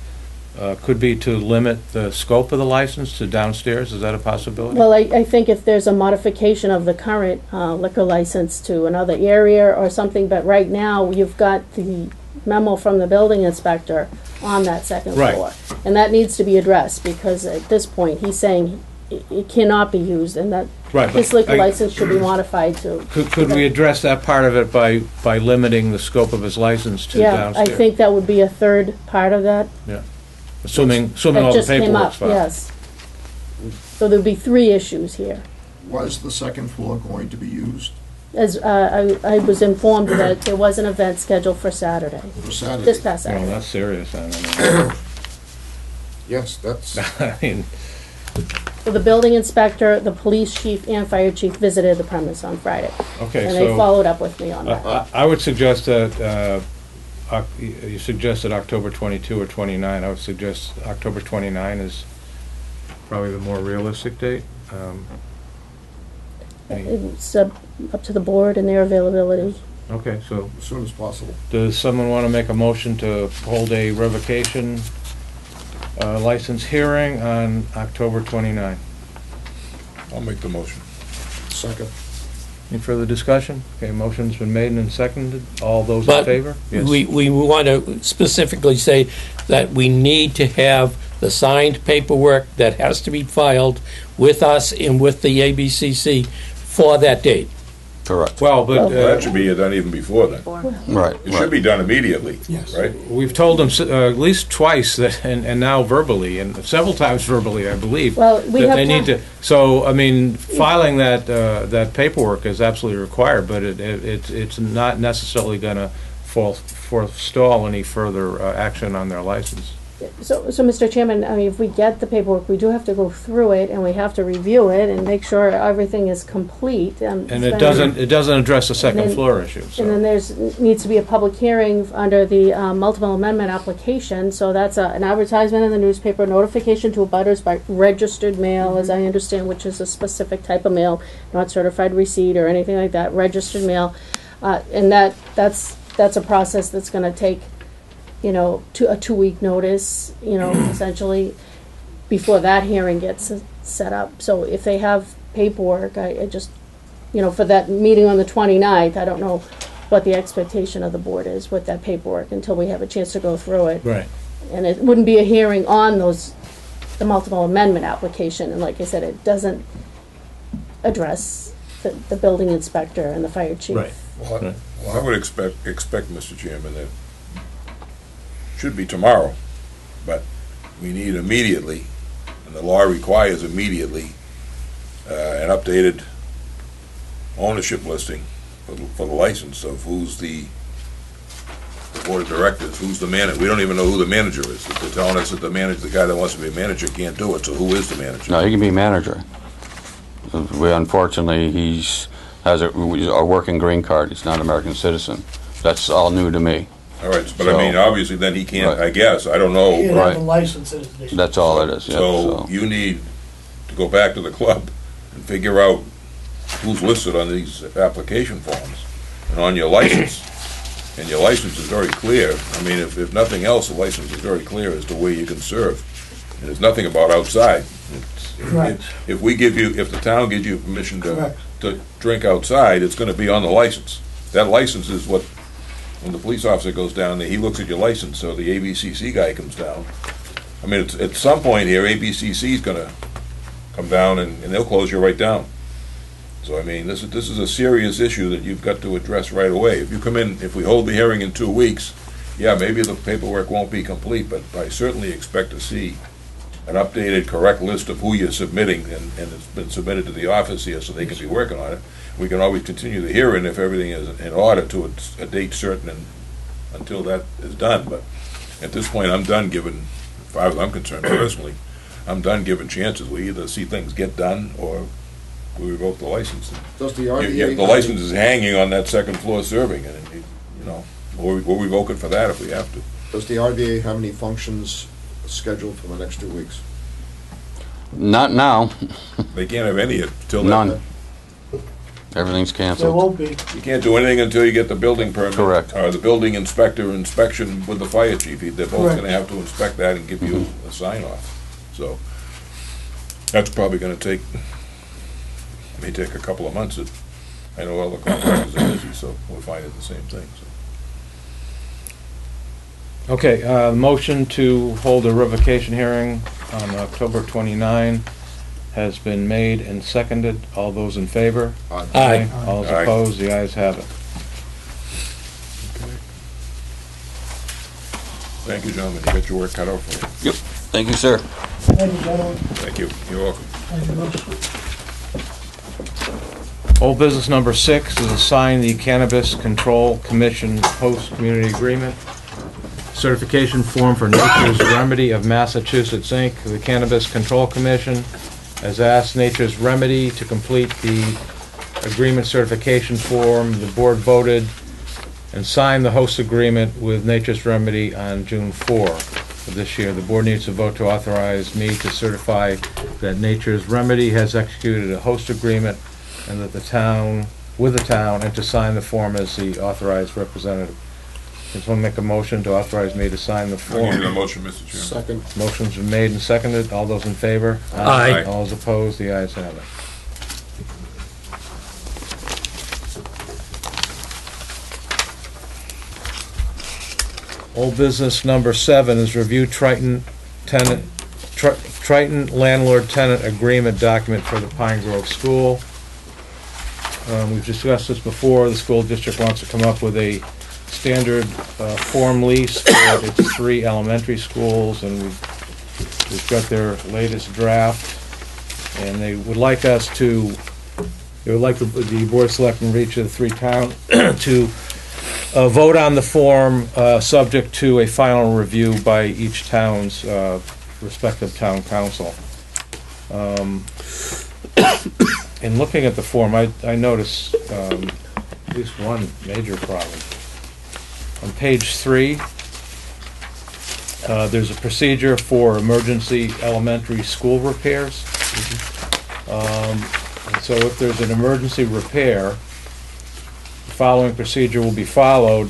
Speaker 1: could be to limit the scope of the license to downstairs. Is that a possibility?
Speaker 9: Well, I think if there's a modification of the current liquor license to another area or something, but right now you've got the memo from the building inspector on that second floor. And that needs to be addressed, because at this point he's saying it cannot be used, and that his liquor license should be modified to.
Speaker 1: Could we address that part of it by limiting the scope of his license to downstairs?
Speaker 9: I think that would be a third part of that.
Speaker 1: Yeah. Assuming all the paperwork's filed.
Speaker 9: Yes. So there'd be three issues here.
Speaker 2: Was the second floor going to be used?
Speaker 9: As I was informed that there was an event scheduled for Saturday.
Speaker 2: For Saturday?
Speaker 9: This past
Speaker 1: Well,
Speaker 9: Saturday.
Speaker 1: that's serious. I mean,
Speaker 2: Yes, that's,
Speaker 1: I mean,
Speaker 9: So the building inspector, the police chief, and fire chief visited the premise on Friday.
Speaker 1: okay,
Speaker 9: And
Speaker 1: so
Speaker 9: they followed up with me on that.
Speaker 1: I would suggest that, you suggested October 22 or 29. I would suggest October 29 is probably the more realistic date.
Speaker 9: It's up to the board and their availability.
Speaker 1: Okay, so
Speaker 2: as soon as possible.
Speaker 1: does someone want to make a motion to hold a revocation license hearing on October 29?
Speaker 4: I'll make the motion.
Speaker 2: Second.
Speaker 1: Any further discussion? Okay, motion's been made and seconded. All those in
Speaker 3: But
Speaker 1: favor? Yes.
Speaker 3: we want to specifically say that we need to have the signed paperwork that has to be filed with us and with the ABCC for that date.
Speaker 13: Correct.
Speaker 1: Well, but
Speaker 4: That should be done even before then.
Speaker 13: Right.
Speaker 4: It should be done immediately, right?
Speaker 1: we've told them at least twice that, and now verbally, and several times verbally, I believe.
Speaker 9: Well, we
Speaker 1: that
Speaker 9: have
Speaker 1: they need
Speaker 9: time.
Speaker 1: to. So, I mean, filing that paperwork is absolutely required, but it's not necessarily going to forestall any further action on their license.
Speaker 9: So, Mr. Chairman, I mean, if we get the paperwork, we do have to go through it, and we have to review it and make sure everything is complete.
Speaker 1: And it doesn't address the second
Speaker 9: then-
Speaker 1: floor issue. So.
Speaker 9: And then needs to be a public hearing under the multiple amendment application, so that's an advertisement in the newspaper, notification to abutters by registered mail, as I understand, which is a specific type of mail, not certified receipt or anything like that, registered mail. And that's a process that's gonna take, a 2-week notice, essentially, before that hearing gets set up. So if they have paperwork, I just, for that meeting on the 29th, I don't know what the expectation of the board is with that paperwork until we have a chance to go through it.
Speaker 1: Right.
Speaker 9: And it wouldn't be a hearing on the multiple amendment application, and like I said, it doesn't address the building inspector and the fire chief.
Speaker 1: Right.
Speaker 4: Well, I would expect, Mr. Chairman, that should be tomorrow, but we need immediately, and the law requires immediately, an updated ownership listing for the license of who's the board of directors, who's the manager. We don't even know who the manager is. They're telling us that the guy that wants to be a manager can't do it, so who is the manager?
Speaker 13: No, he can be manager. Unfortunately, has a working green card. He's not an American citizen. That's all new to me.
Speaker 4: All right, but
Speaker 13: So-
Speaker 4: I mean, obviously, then he can't,
Speaker 13: Right.
Speaker 4: I guess, I don't know.
Speaker 12: He can't
Speaker 13: Right.
Speaker 12: have a license in his name.
Speaker 13: That's all it is. Yeah,
Speaker 4: So you need to go back to the club and figure out who's listed on these application forms and on your license. And your license is very clear. I mean, if nothing else, the license is very clear as to where you can serve. And there's nothing about outside.
Speaker 12: Correct.
Speaker 4: If the town gives you permission
Speaker 12: Correct.
Speaker 4: to drink outside, it's gonna be on the license. That license is what, when the police officer goes down there, he looks at your license, so the ABCC guy comes down. I mean, at some point here, ABCC is gonna come down and they'll close you right down. So, I mean, this is a serious issue that you've got to address right away. If you come in, if we hold the hearing in 2 weeks, yeah, maybe the paperwork won't be complete, but I certainly expect to see an updated, correct list of who you're submitting, and it's been submitted to the office here so they can be working on it. We can always continue the hearing if everything is in order to a date certain and until that is done. But at this point, I'm done giving, as far as I'm concerned personally, I'm done giving chances. We either see things get done or we revoke the license.
Speaker 2: Does the
Speaker 4: The
Speaker 2: RDA,
Speaker 4: license is hanging on that second floor serving, and, we'll revoke it for that if we have to.
Speaker 2: does the RDA have any functions scheduled for the next 2 weeks?
Speaker 13: Not now.
Speaker 4: They can't have any until
Speaker 13: None. Everything's
Speaker 12: There
Speaker 13: canceled.
Speaker 12: won't be.
Speaker 4: You can't do anything until you get the building permit.
Speaker 13: Correct.
Speaker 4: Or the building inspector inspection with the fire chief. They're both
Speaker 12: Correct.
Speaker 4: gonna have to inspect that and give you a sign off. So, that's probably gonna may take a couple of months. I know all the contractors are busy, so we'll find it the same thing, so.
Speaker 1: Okay, motion to hold a revocation hearing on October 29 has been made and seconded. All those in favor?
Speaker 3: Aye.
Speaker 1: All those
Speaker 4: Aye.
Speaker 1: opposed? The ayes have it.
Speaker 4: Thank you, gentlemen. You got your work cut out for you.
Speaker 13: Yep. Thank you, sir.
Speaker 12: Thank you, gentlemen.
Speaker 4: Thank you. You're welcome.
Speaker 12: Thank you much.
Speaker 1: Old business number 6 is assign the Cannabis Control Commission host community agreement. Certification form for Nature's Remedy of Massachusetts, Inc. The Cannabis Control Commission has asked Nature's Remedy to complete the agreement certification form. The board voted and signed the host agreement with Nature's Remedy on June 4 of this year. The board needs to vote to authorize me to certify that Nature's Remedy has executed a host agreement and that the town, with the town, and to sign the form as the authorized representative. Just want to make a motion to authorize me to sign the
Speaker 4: I'll give you the
Speaker 1: form.
Speaker 4: motion, Mr. Chairman.
Speaker 2: Second.
Speaker 1: Motion's been made and seconded. All those in favor?
Speaker 3: Aye.
Speaker 1: All those opposed? The ayes have it. Old business number 7 is review Triton landlord-tenant agreement document for the Pine Grove School. We've discussed this before. The school district wants to come up with a standard form lease for its 3 elementary schools, and we've got their latest draft. And they would like us to, they would like the Board of Selectmen for each of the 3 towns to vote on the form, subject to a final review by each town's respective town council. In looking at the form, I noticed at least one major problem. On page 3, there's a procedure for emergency elementary school repairs. And so if there's an emergency repair, the following procedure will be followed.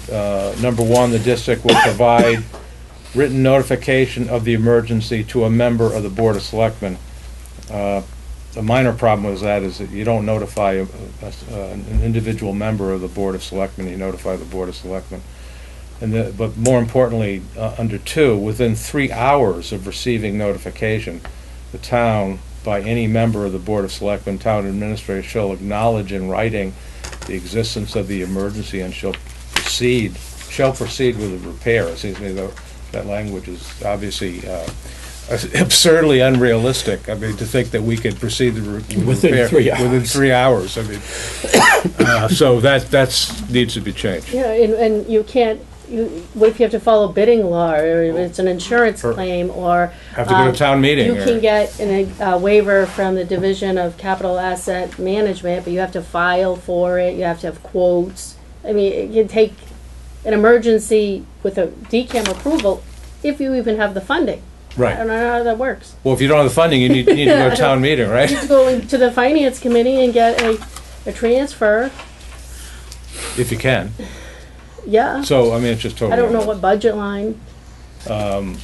Speaker 1: Number 1, the district will provide written notification of the emergency to a member of the Board of Selectmen. The minor problem with that is that you don't notify an individual member of the Board of Selectmen, you notify the Board of Selectmen. But more importantly, under 2, within 3 hours of receiving notification, the town, by any member of the Board of Selectmen, town administrator shall acknowledge in writing the existence of the emergency and shall proceed with the repair. It seems to me that language is obviously absurdly unrealistic. I mean, to think that we could proceed the
Speaker 3: Within
Speaker 1: repair
Speaker 3: 3 hours.
Speaker 1: within 3 hours. I mean, so that's needs to be changed.
Speaker 9: Yeah, and you can't, what if you have to follow bidding law, or if it's an insurance
Speaker 1: Or
Speaker 9: claim, or...
Speaker 1: Have to go to town meeting.
Speaker 9: You
Speaker 1: or-
Speaker 9: can get a waiver from the Division of Capital Asset Management, but you have to file for it, you have to have quotes. I mean, it can take an emergency with a DCAM approval, if you even have the funding. I
Speaker 1: Right.
Speaker 9: don't know how that works.
Speaker 1: Well, if you don't have the funding, you need to go to town meeting,
Speaker 9: You
Speaker 1: right?
Speaker 9: need to go to the Finance Committee and get a transfer,
Speaker 1: If you can.
Speaker 9: yeah.
Speaker 1: So, I mean, it's just totally.
Speaker 9: I don't know what budget line.
Speaker 1: I mean,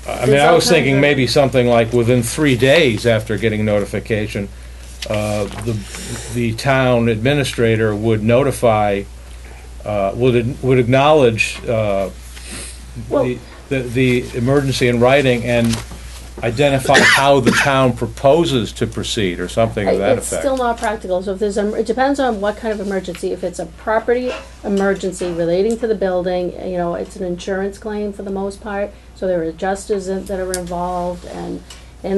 Speaker 9: There's
Speaker 1: I
Speaker 9: all
Speaker 1: was thinking
Speaker 9: kinds of-
Speaker 1: maybe something like within 3 days after getting notification, the town administrator would notify, would acknowledge
Speaker 9: Well-
Speaker 1: the emergency in writing and identify how the town proposes to proceed, or something of that
Speaker 9: It's
Speaker 1: effect.
Speaker 9: still not practical, so if there's, it depends on what kind of emergency. If it's a property emergency relating to the building, you know, it's an insurance claim for the most part, so there are adjusters that are involved, and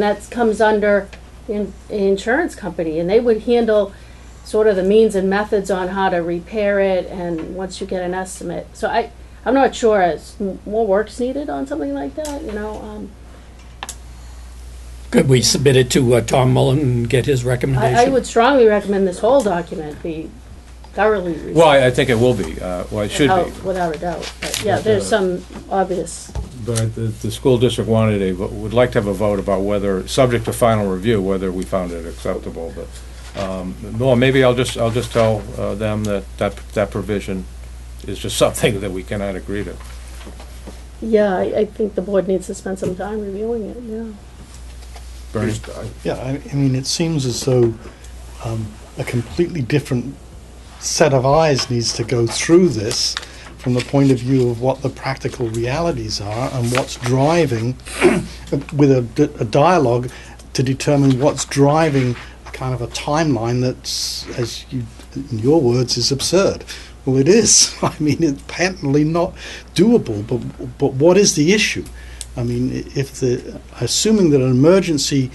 Speaker 9: that comes under an insurance company, and they would handle sort of the means and methods on how to repair it, and once you get an estimate. So I'm not sure, is more work's needed on something like that, you know?
Speaker 3: Could we submit it to Tom Mullen and get his recommendation?
Speaker 9: I would strongly recommend this whole document be thoroughly reviewed.
Speaker 1: Well, I think it will be, well, it should be.
Speaker 9: Without a doubt. But yeah, there's some obvious,
Speaker 1: But the school district would like to have a vote about whether, subject to final review, whether we found it acceptable, but, well, maybe I'll just tell them that provision is just something that we cannot agree to.
Speaker 9: yeah, I think the board needs to spend some time reviewing it, yeah.
Speaker 1: Bernie?
Speaker 7: Yeah, I mean, it seems as though a completely different set of eyes needs to go through this from the point of view of what the practical realities are and what's driving, with a dialogue to determine what's driving a kind of a timeline that's, as you, in your words, is absurd. Well, it is. I mean, it's patently not doable, but what is the issue? I mean, assuming that an emergency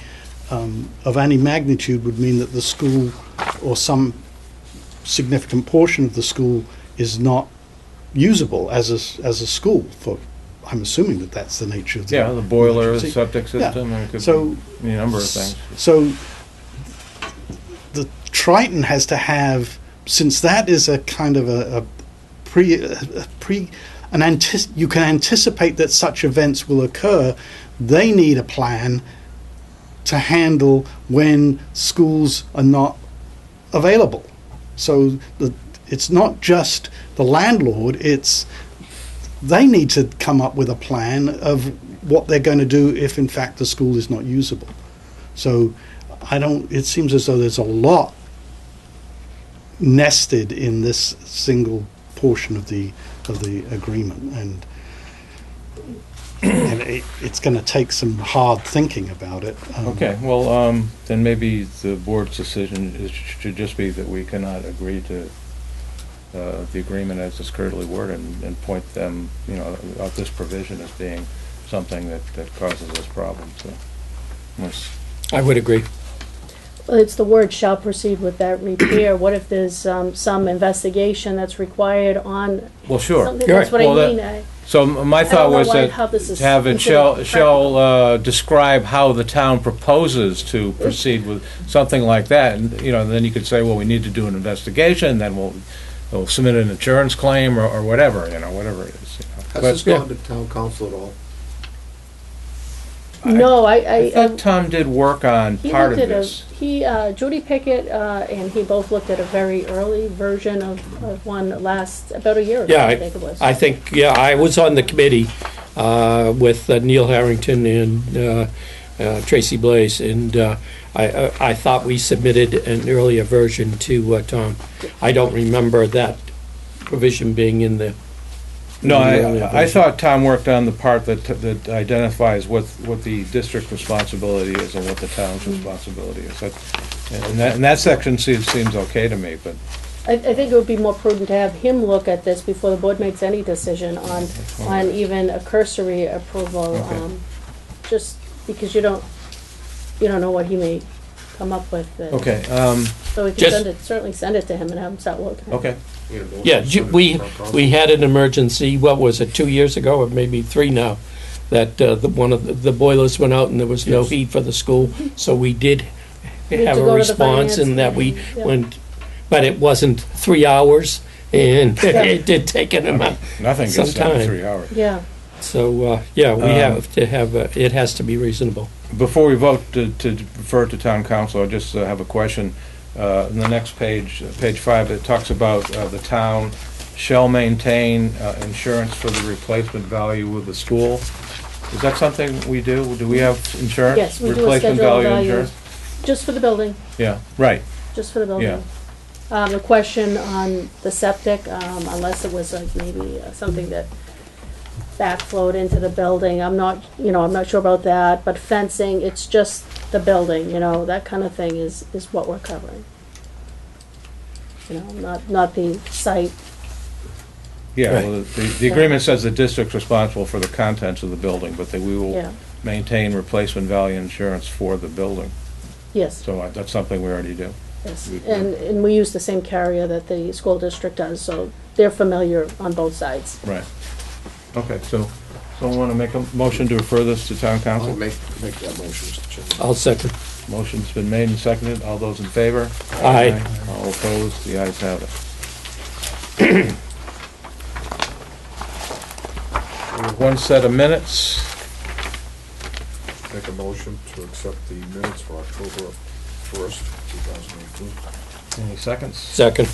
Speaker 7: of any magnitude would mean that the school or some significant portion of the school is not usable as a school, for I'm assuming that that's the nature of the
Speaker 1: Yeah, the boiler, the
Speaker 7: emergency.
Speaker 1: septic
Speaker 7: Yeah.
Speaker 1: system, and it could
Speaker 7: So-
Speaker 1: be a number of things.
Speaker 7: So the Triton has to have, since that is a kind of you can anticipate that such events will occur, they need a plan to handle when schools are not available. So it's not just the landlord, they need to come up with a plan of what they're going to do if in fact the school is not usable. So it seems as though there's a lot nested in this single portion of the agreement, and it's going to take some hard thinking about it.
Speaker 1: Okay, well, then maybe the board's decision should just be that we cannot agree to the agreement as it's currently worded, and point them, you know, out this provision as being something that causes us problems. So, unless-
Speaker 3: I would agree.
Speaker 9: Well, it's the word "shall proceed with that repair." What if there's some investigation that's required on
Speaker 1: Well, sure.
Speaker 9: something?
Speaker 3: You're
Speaker 9: That's what
Speaker 3: right.
Speaker 9: I
Speaker 1: Well,
Speaker 9: mean.
Speaker 1: So my thought
Speaker 9: know
Speaker 1: was
Speaker 9: why-
Speaker 1: that
Speaker 9: how this is
Speaker 1: to have it
Speaker 9: considered
Speaker 1: shall describe how the town proposes to proceed with something like that, and, you know, then you could say, well, we need to do an investigation, then we'll submit an insurance claim or whatever, you know, whatever it is. You know.
Speaker 2: Has
Speaker 1: But,
Speaker 2: this gone to town council at all?
Speaker 9: No,
Speaker 1: I thought Tom did work on
Speaker 9: he
Speaker 1: part of
Speaker 9: looked at
Speaker 1: this.
Speaker 9: Judy Pickett and he both looked at a very early version of one about a year ago,
Speaker 3: Yeah,
Speaker 9: I think it was.
Speaker 3: I think, yeah, I was on the committee with Neil Harrington and Tracy Blaze, and I thought we submitted an earlier version to Tom. I don't remember that provision being in the...
Speaker 1: No,
Speaker 3: earlier
Speaker 1: I
Speaker 3: version.
Speaker 1: thought Tom worked on the part that identifies what the district responsibility is and what the town's responsibility is. And that section seems okay to me, but
Speaker 9: I think it would be more prudent to have him look at this before the board makes any decision on even a cursory approval.
Speaker 1: Okay.
Speaker 9: just because you don't know what he may come up with.
Speaker 1: Okay,
Speaker 9: So we can
Speaker 3: Just-
Speaker 9: certainly send it to him and have him start looking.
Speaker 1: okay.
Speaker 3: Yeah, we had an emergency, what was it, 2 years ago, or maybe 3 now, that one of the boilers went out and there was no
Speaker 1: Yes.
Speaker 3: heat for the school, so we did
Speaker 9: Need
Speaker 3: have
Speaker 9: to
Speaker 3: a
Speaker 9: go to the
Speaker 3: response, and that we
Speaker 9: finance meeting,
Speaker 3: went, but it wasn't 3 hours, and it did take an amount.
Speaker 4: Nothing
Speaker 3: Some
Speaker 4: gets done in
Speaker 3: time.
Speaker 4: 3 hours.
Speaker 9: Yeah.
Speaker 3: So, yeah, we have to have, it has to be reasonable.
Speaker 1: Before we vote to refer to town council, I just have a question. In the next page, page 5, it talks about the town shall maintain insurance for the replacement value of the school. Is that something we do? Do we have insurance?
Speaker 9: Yes, we do a
Speaker 1: Replacement
Speaker 9: schedule of
Speaker 1: value
Speaker 9: value,
Speaker 1: insurance?
Speaker 9: just for the building,
Speaker 1: Yeah, right.
Speaker 9: just for the building. The question on the septic, unless it was like maybe something that backflowed into the building, I'm not sure about that, but fencing, it's just the building, that kind of thing is what we're covering. Not the site.
Speaker 1: Yeah,
Speaker 3: Right.
Speaker 1: well, the agreement says the district's responsible for the contents of the building, but that we will
Speaker 9: Yeah,
Speaker 1: maintain replacement value insurance for the building.
Speaker 9: yes,
Speaker 1: So that's something we already do.
Speaker 9: yes. And we use the same carrier that the school district does, so they're familiar on both sides.
Speaker 1: Right. Okay, so someone want to make a motion to refer this to town
Speaker 2: I'll
Speaker 1: council?
Speaker 2: make that motion, Mr. Chairman.
Speaker 3: I'll second.
Speaker 1: Motion's been made and seconded. All those in favor?
Speaker 3: Aye.
Speaker 1: All opposed? The ayes have it. We have one set of minutes.
Speaker 2: Make a motion to accept the minutes for October 1st, 2018.
Speaker 1: Any seconds?
Speaker 3: Second.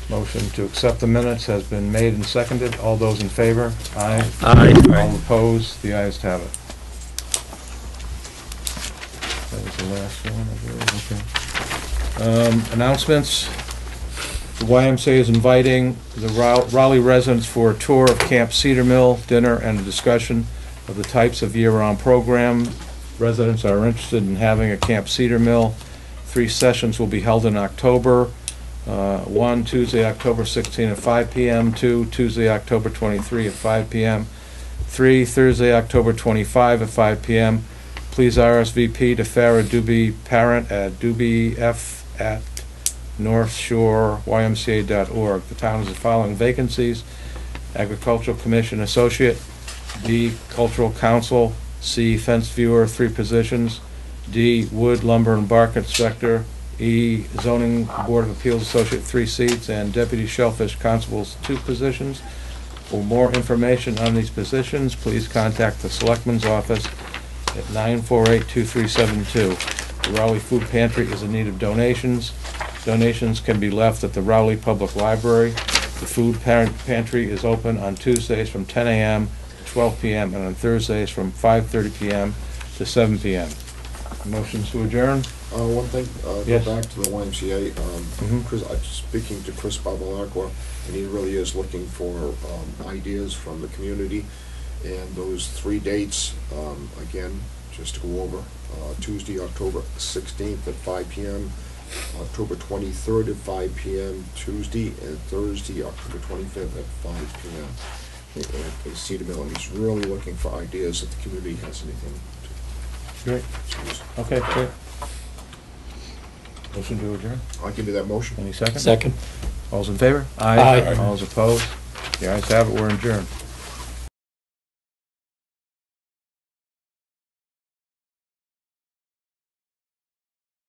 Speaker 1: Motion to accept the minutes has been made and seconded. All those in favor? Aye.
Speaker 3: Aye.
Speaker 1: All opposed? The ayes have it. That was the last one, I believe. Okay. Announcements. The YMCA is inviting the Raleigh residents for a tour of Camp Cedar Mill, dinner, and a discussion of the types of year-round program residents are interested in having at Camp Cedar Mill. 3 sessions will be held in October. 1 Tuesday, October 16 at 5 p.m., 2 Tuesday, October 23 at 5 p.m., 3 Thursday, October 25 at 5 p.m. Please RSVP to Farah Doobie Parent at doobie.f@northshoreymca.org. The town is the following vacancies: Agricultural Commission Associate, B Cultural Council, C Fence Viewer, 3 positions, D Wood, Lumber, and Bark Inspector, E Zoning Board of Appeals Associate, 3 seats, and Deputy Shellfish Constables, 2 positions. For more information on these positions, please contact the Selectmen's office at 948-2372. The Raleigh Food Pantry is in need of donations. Donations can be left at the Raleigh Public Library. The Food Pantry is open on Tuesdays from 10 a.m. to 12 p.m. and on Thursdays from 5:30 p.m. to 7 p.m. Motions to adjourn?
Speaker 2: One thing,
Speaker 1: Yes.
Speaker 2: go back to the YMCA. Chris, speaking to Chris Babalacqua, and he really is looking for ideas from the community. And those 3 dates, again, just to go over, Tuesday, October 16th at 5 p.m., October 23rd at 5 p.m., Tuesday and Thursday, October 25th at 5 p.m. at Cedar Mill. And he's really looking for ideas if the community has anything
Speaker 1: Great.
Speaker 2: to choose.
Speaker 1: Okay, great. Motion to adjourn?
Speaker 2: I'll give you that motion.
Speaker 1: Any second?
Speaker 3: Second.
Speaker 1: All's in favor?
Speaker 3: Aye.
Speaker 1: All's opposed? The ayes have it, we're adjourned.